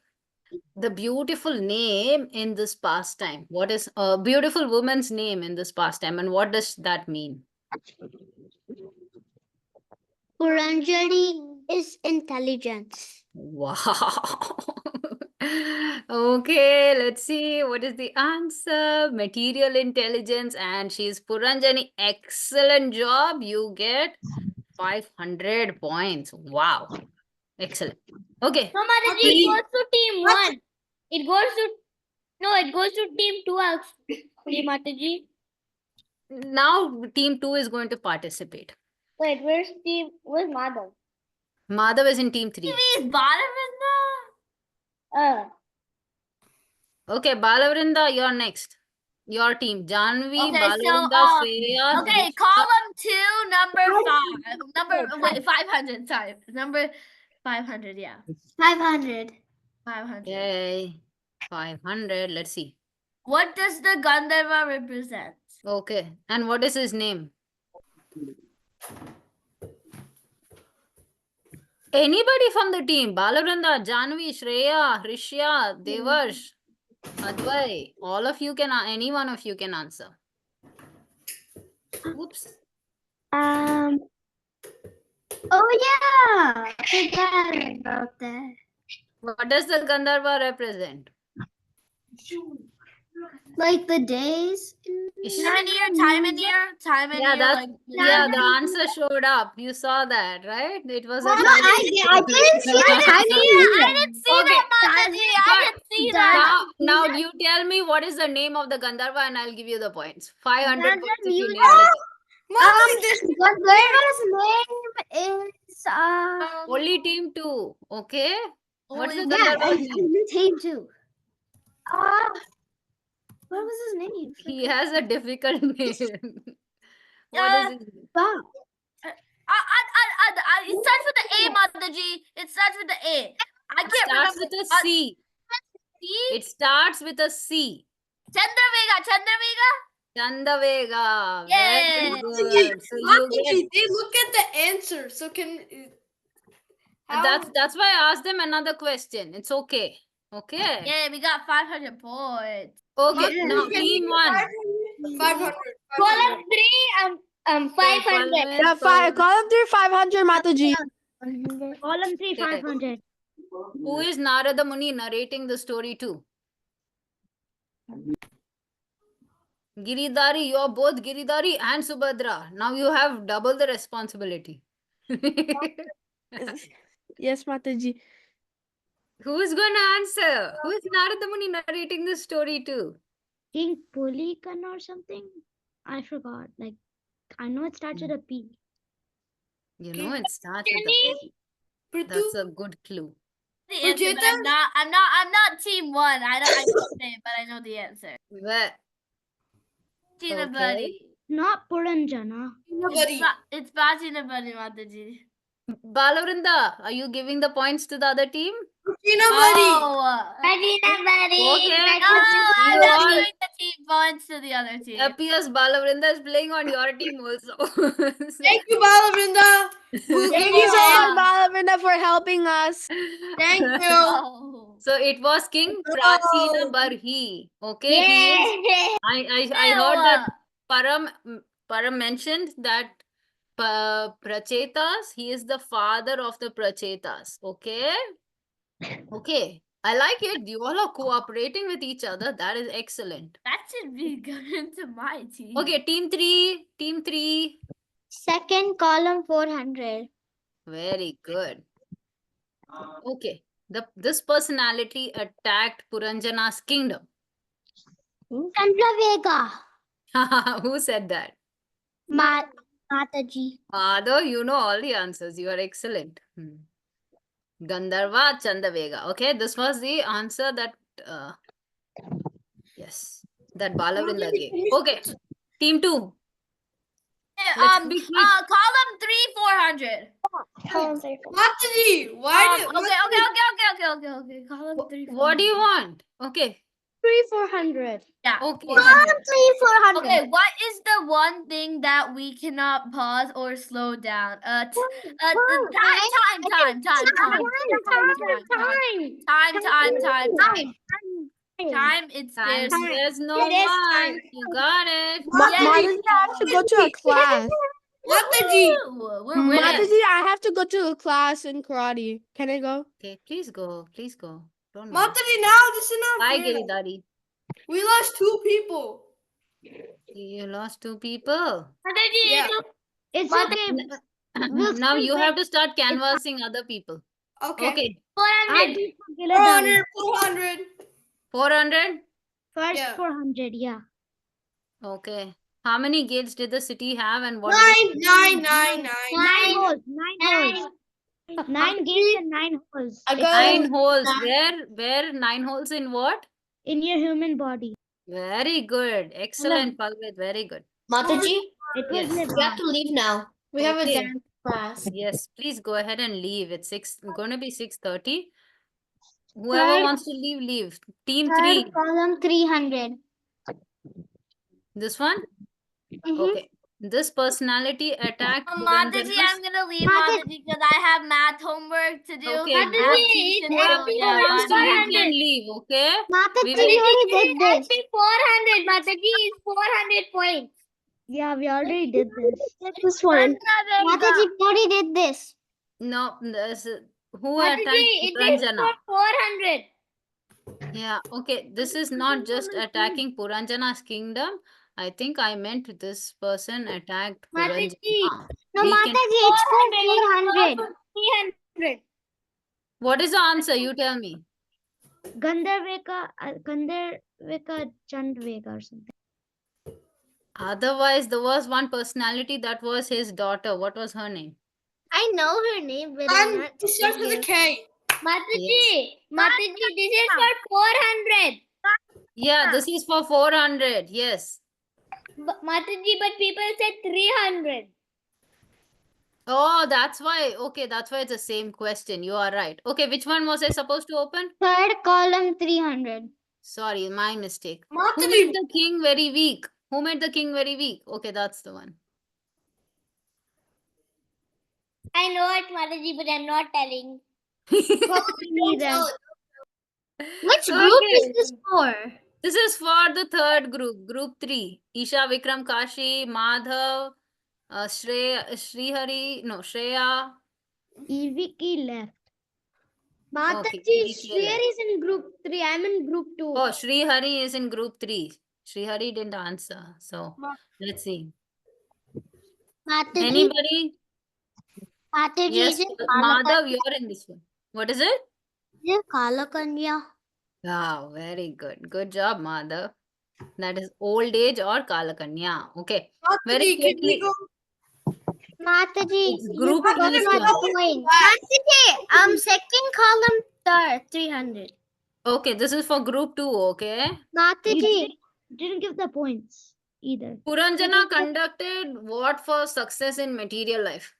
The beautiful name in this pastime. What is a beautiful woman's name in this pastime, and what does that mean? Puranjali is intelligence. Wow. Okay, let's see. What is the answer? Material intelligence, and she's Puranjani. Excellent job. You get 500 points. Wow. Excellent. Okay. No, Mataji, it goes to team 1. It goes to team 2 actually, Mataji. Now team 2 is going to participate. Wait, where's Madhav? Madhav is in team 3. Is Balav Okay, Balavrinda, you're next. Your team. Janvi, Okay, Balavrinda, so, Shreya. Okay, column 2, number 500, sorry. Number 500, yeah. 500. 500. Yay. 500. Let's see. What does the Gandharva represent? Okay. And what is his name? Anybody from the team? Balavrinda, Janvi, Shreya, Rishya, Devarsh, Advai. All of you can, any one of you can answer. Oops. Oh yeah, forgot about that. What does the Gandharva represent? Like the days. Time and Yeah, year. that's, Like, yeah, the answer showed up. You saw that, right? It was a No, time. I didn't see the time and year. I didn't see that, Mataji. I didn't see that. Now you tell me what is the name of the Gandharva and I'll give you the points. 500 Gandharva points if you music. nailed it. Mataji, this Gandharva's name is Only team 2, okay? What is the yeah, Gandharva I name? knew team too. What was his name? He has a difficult name. What is his name? Bob. It starts with the A, Mataji. It starts with the A. I It can't starts remember. with a C. It starts with a C. Chandravega. Chandavega. Yay. Very good. So you get, Mataji, they look at the answer. So can that's why I asked them another question. It's okay. Okay. Yeah, we got 500 points. Okay. Now team 1. 500. Column 3, 500. Yeah, column 3, 500, Mataji. Column 3, Okay. 500. Who is Narada Muni narrating the story to? Giridhari, you are both Giridhari and Subhadra. Now you have double the responsibility. Yes, Mataji. Who is going to answer? Who is Narada Muni narrating the story to? King Pulikan or something? I forgot. Like, I know it starts with a P. You know it starts with a P. That's a good clue. The answer, but I'm not team 1. I don't know it, but I know the answer. Where? Tina Okay. Buddy. Not Puranjana. It's Bajina Buddy, Mataji. Balavrinda, are you giving the points to the other team? Oh. Regina Buddy. Okay. No, I'm You not all- giving the team points to the other team. Appears Balavrinda is playing on your team also. Thank you, Balavrinda. We'll Thank give you you so a- much, Balavinda, for helping us. Thank you. Oh. So it was King Prachina Barhi. Okay, he is. I heard that Param mentioned that Prachetas, he is the father of the Prachetas. Okay. Okay. I like it. You all are cooperating with each other. That is excellent. That should be going to my team. Okay, team 3. Team 3. Second column 400. Very good. Okay. This personality attacked Puranjana's kingdom. Chandravega. Who said that? Mataji. Madhav, you know all the answers. You are excellent. Gandharva Chandavega. Okay, this was the answer that, yes, that Balavrinda gave. Okay, team 2. Let's be quick. Column 3, 400. Mataji, why did Okay. Column 3, 400. What do you want? Okay, 400. Yeah. okay. 400. Okay, what is the one thing that we cannot pause or slow down? Time. It's Time there's says no It is one. time. You got it. Mataji, I have to go to a class. Mataji, we're winning. Mataji, I have to go to a class in karate. Can I go? Okay, please go. Please go. Don't worry. Mataji, now this is not Bye, fair. Giridhari. We lost 2 people. You lost 2 people. Yeah. It's okay. Now you have to start canvassing other people. Okay. Okay, I did for Giladari. 400. 400. First Yeah. 400, yeah. Okay. How many gates did the city have and what? 9. 9 holes. 9 holes. 9 gates and 9 holes. I It's got- 9 holes. Where 9 holes in what? in your human body. Very good. Excellent, Palvit. Very good. Mataji, It was Yes. we have to leave now. We have a Okay. dance class. Yes, please go ahead and leave. It's going to be 6:30. Whoever Third- wants to leave, leave. Team 3. column 300. This one? Mhm. Okay. This personality attacked Mataji, Puranjana's. I'm gonna leave Mataji. Mataji because I have math homework to do. Okay, I have Mataji, tuition, whoever so yeah, wants to, you bye. can leave, okay? Mataji, We we will- already did this. 400. Mataji is 400 points. Yeah, we already did this. This one. Mataji, we already did this. No, who Mataji, attacked it is Puranjana? for 400. Yeah, okay. This is not just attacking Puranjana's kingdom. I think I meant this person attacked Mataji. Puranjana. No, We can- Mataji, it's for 300. 300. What is the answer? You tell me. Gandharvika Chandveka or something. Otherwise, there was one personality that was his daughter. What was her name? I know her name, but I'm And not. it starts with a K. Mataji, Mataji, this is for 400. Yeah, this is for 400. Yes. Mataji, but people said 300. Oh, that's why. Okay, that's why it's the same question. You are right. Okay, which one was I supposed to open? Third column 300. Sorry, my mistake. Who Mataji, made the king very weak? Who made the king very weak? Okay, that's the one. I know it, Mataji, but I'm not telling. Neither. Which group is this for? This is for the third group, group 3. Isha, Vikram, Kashi, Madhav, Srihari, no, Shreya. Eviki left. Okay, Mataji, Eviki left. is in group 3. I'm in group 2. Oh, Srihari is in group 3. Srihari didn't answer. So, let's see. Mataji, Anybody? Mataji Yes, is in Madhav, you're in this one. What is it? Kalakanya. Wow, very good. Good job, Madhav. That is old age or Kalakanya. Okay. Very Mataji, can we quickly. go? Mataji, It's group 2 this one. Mataji, second column 300. Okay, this is for group 2, okay? Mataji didn't give the points either. Puranjana conducted what for success in material life?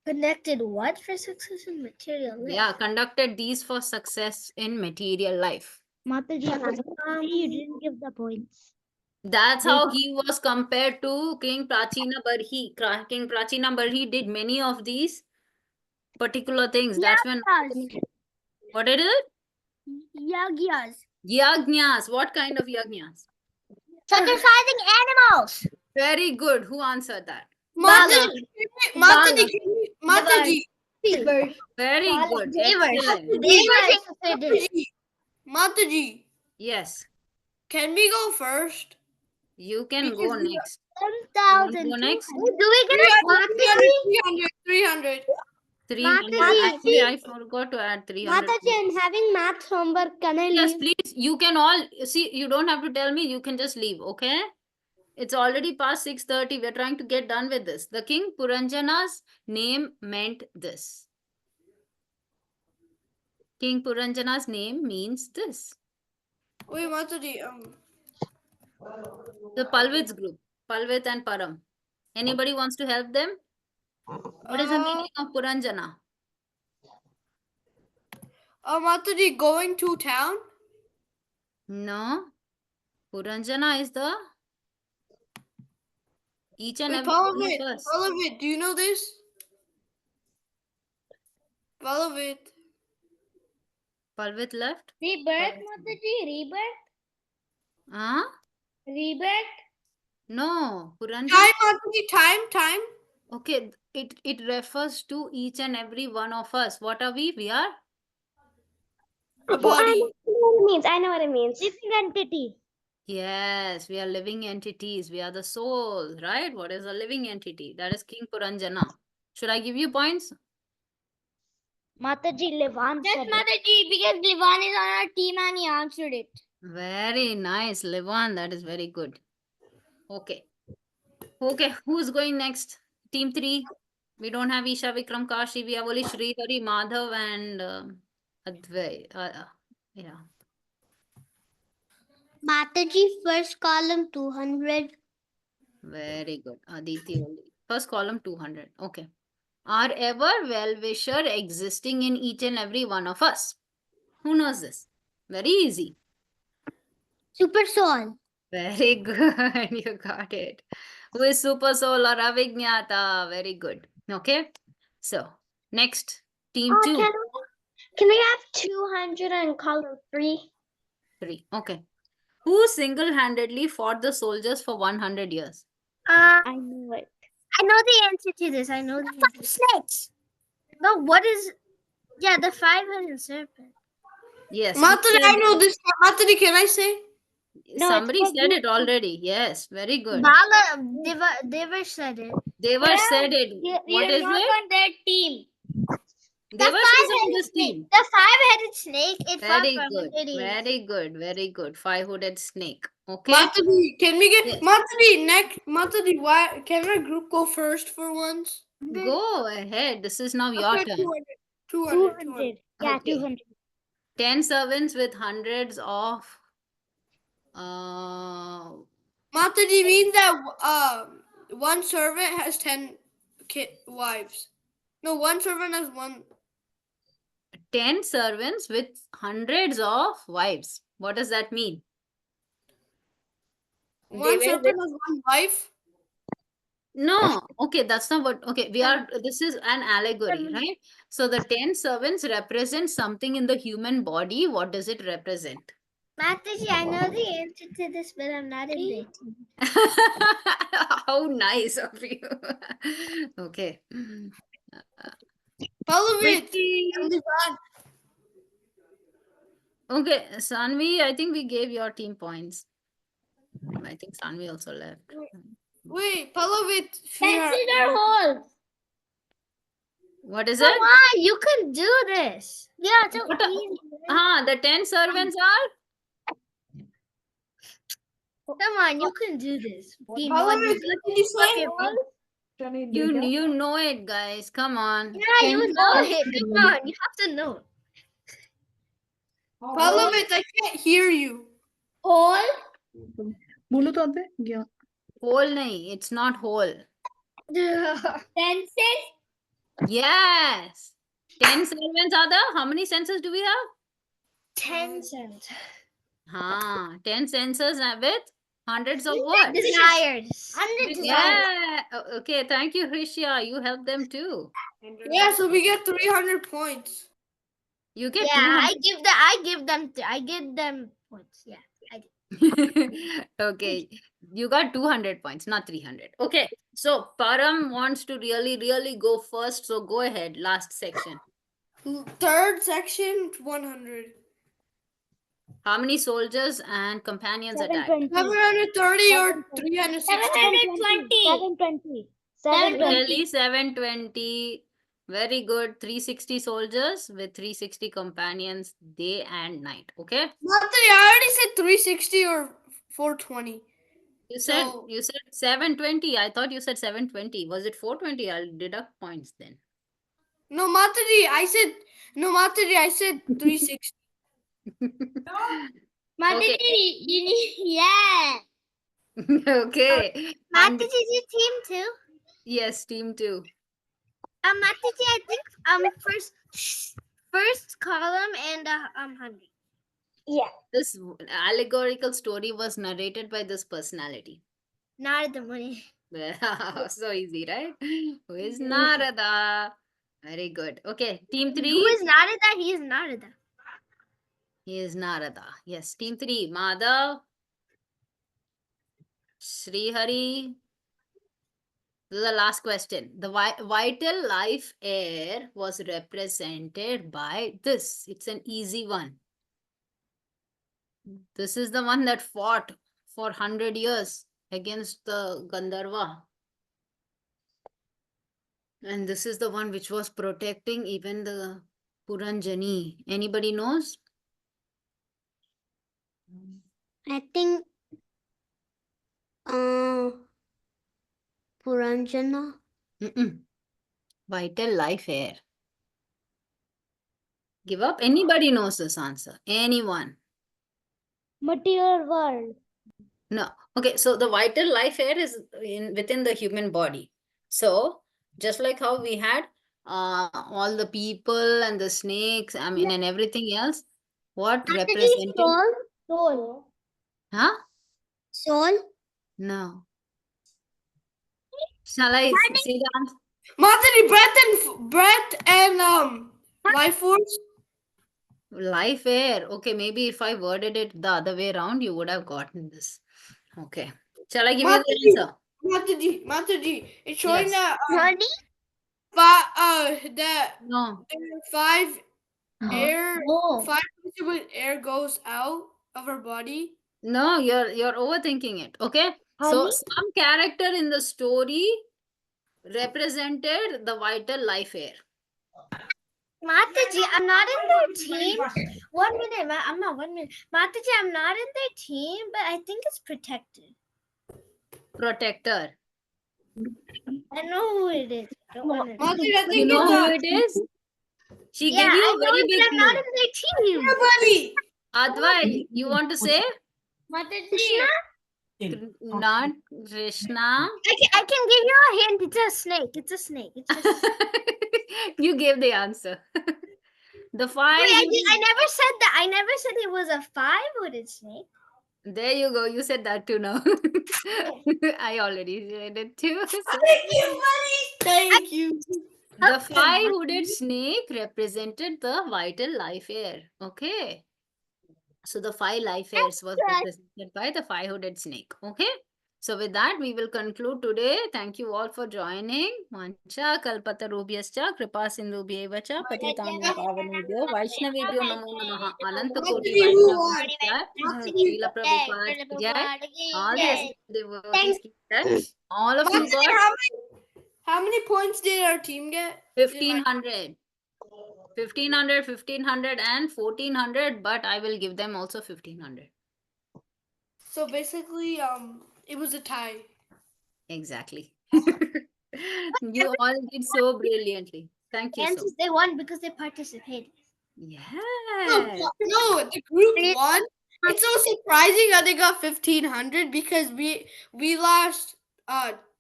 Connected what for success in material life? Yeah, conducted these for success in material life. Mataji, you didn't give the points. That's how he was compared to King Prachina Barhi. King Prachina Barhi did many of these particular things. That's when. What it is? Yagyas. Yagnyas. What kind of yagnyas? Sacrificing animals. Very good. Who answered that? Mataji, Mataji, Very good. Excellent. Mataji, Yes. can we go first? You can go next. 1,000. Go next. Do we get a 300. 300. Mataji, Actually, I forgot to add 300. Mataji, I'm having math homework. Can I Yes, leave? please. You can all see. You don't have to tell me. You can just leave. Okay. It's already past 6:30. We're trying to get done with this. The king Puranjana's name meant this. King Puranjana's name means this. Wait, Mataji, The Palvit's group, Palvit and Param. Anybody wants to help them? What is the meaning of Puranjana? Mataji, going to town? No. Puranjana is the each and Wait, every one Pallavid, of us. Pallavid, do you know this? Pallavid. Palvit left. Rebirth, Mataji? Rebirth? Huh? Rebirth? No. Puranjana. Time, Mataji, time. Okay. It refers to each and every one of us. What are we? We are A body. I know what it means. Living entity. Yes, we are living entities. We are the soul, right? What is a living entity? That is King Puranjana. Should I give you points? Mataji, Levan Just said it. Mataji, because Livan is on our team and he answered it. Very nice, Levan. That is very good. Okay. Okay, who's going next? Team 3. We don't have Isha, Vikram, Kashi. We have only Sri, Hari, Madhav, and Advay. Yeah. Mataji, first column 200. Very good. Aditi only. First column 200. Okay. Are ever well-wisher existing in each and every one of us? Who knows this? Very easy. Super Soul. Very good. You got it. Who is Super Soul or Avignata? Very good. Okay. So next, team two. Can we have 200 and color 3? 3. Okay. Who single-handedly fought the soldiers for 100 years? I knew it. I know the answer to this. I know the answer. Snakes. No, what is? Yeah, the 500 serpent. Yes. who Mataji, said I know that? this. Mataji, can I say? No, Somebody it's said it already. Yes. Very good. Bala Deva said it. Devar said it. What is it? on their team. Devar is on this team. The 5-headed snake. It fought Very for good. 100 years. Very good. Very good. 5-hooded snake. Okay. Mataji, can we get Yes. Mataji next? Mataji, why can our group go first for once? Go ahead. This is now your Okay, turn. 200. 200. Yeah, Okay. 200. 10 servants with hundreds of uh Mataji means that one servant has 10 wives. No, one servant has 10 servants with hundreds of wives. What does that mean? one servant has one wife. No, okay, that's not what. Okay, this is an allegory, right? So the 10 servants represent something in the human body. What does it represent? Mataji, I know the answer to this, but I'm not in the team. How nice of you. Okay. Palovit. Okay, Sanvi, I think we gave your team points. I think Sanvi also left. Wait, Palovit. Consider hole. What is Come it? on, you can do this. Yeah, it's so What a- easy. The 10 servants are? Come on, you can do this. Team one, Palovit, you what did you say? You know it, guys. Come on. Yeah, you know it. Come on, you have to know. Palovit, I can't hear you. Hole. Whole nahi, it's not whole. Senses. Yes. 10 servants are the, how many senses do we have? 10 cents. 10 senses with hundreds of what? Desires. 100 desires. Yeah. Okay, thank you, Hrisha. You helped them too. Yeah, so we get 300 points. You get Yeah, I give them points. Yeah. 200. Okay, you got 200 points, not 300. Okay, so Param wants to really go first. So go ahead, last section. Third section, 100. How many soldiers and companions attacked? 730 or 360. 720. 720. 720. Very good. 360 soldiers with 360 companions day and night. Okay. Mataji, I already said 360 or 420. You said So- you said 720. I thought you said 720. Was it 420? I'll deduct points then. No, Mataji, I said 360. Mataji, you need, yeah. Okay. Mataji, is your team too? Yes, team 2. Mataji, I think first column and 100. Yeah. This allegorical story was narrated by this personality. Narada Muni. So easy, right? Who is Narada? Very good. Okay, team 3. Who is Narada? He is Narada. He is Narada. Yes, team 3. Madhav, Srihari. This is the last question. The vital life air was represented by this. It's an easy one. This is the one that fought for 100 years against the Gandharva. And this is the one which was protecting even the Puranjani. Anybody knows? I think Puranjana. Vital life air. Give up. Anybody knows this answer? Anyone? Material world. No. Okay, so the vital life air is within the human body. So just like how we had all the people and the snakes, I mean, and everything else, what represented? Soul. Huh? Soul. No. Shall I see the answer? Mataji, breath and life force. Life air. Okay, maybe if I worded it the other way around, you would have gotten this. Okay. Shall I give you the answer? Mataji. It's showing Yes. that Honey. that No. there are five air, Oh. 5 with air goes out of our body. No, you're overthinking it. Okay. So Honey? some character in the story represented the vital life air. Mataji, I'm not in their team. 1 minute, Amma, 1 minute. Mataji, I'm not in their team, but I think it's protected. Protector. I know who it is. Don't wanna- Mataji, I You think know who it's it is? She Yeah, gave you I a know very it, big but I'm not clue. in their team. everybody. Advai, you want to say? Krishna? Not Krishna. I can give you a hint. It's a snake. It's a snake. It's just... You gave the answer. The Wait, five. I never said that. I never said it was a 5-hooded snake. There you go. You said that too now. I already said it too. So Thank you, buddy. Thank you. the five-hooded snake represented the vital life air. Okay. So the 5 life airs was represented by the 5-hooded snake. Okay. So with that, we will conclude today. Thank you all for joining. Mancha kalpata rubhyascha kripa sindhubhyevacha patitanam pavanebhyo vaishnavebhyo namo namaha ananta koti vaishnavamsya Srila Prabhupada ki jai. All the esteemed devotees ki jai. All of you Mataji, got how many points did our team get? 1500. 1500, 1500 and 1400, but I will give them also 1500. So basically, it was a tie. Exactly. You all did so brilliantly. Thank you so much. Chances they won because they participated. Yes. No, the group won. It's so surprising that they got 1500 because we lost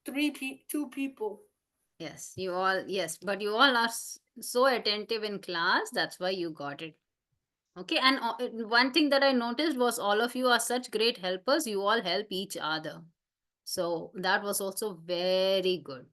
2 people. Yes, you all, yes, but you all are so attentive in class. That's why you got it. Okay, and one thing that I noticed was all of you are such great helpers. You all help each other. So that was also very good.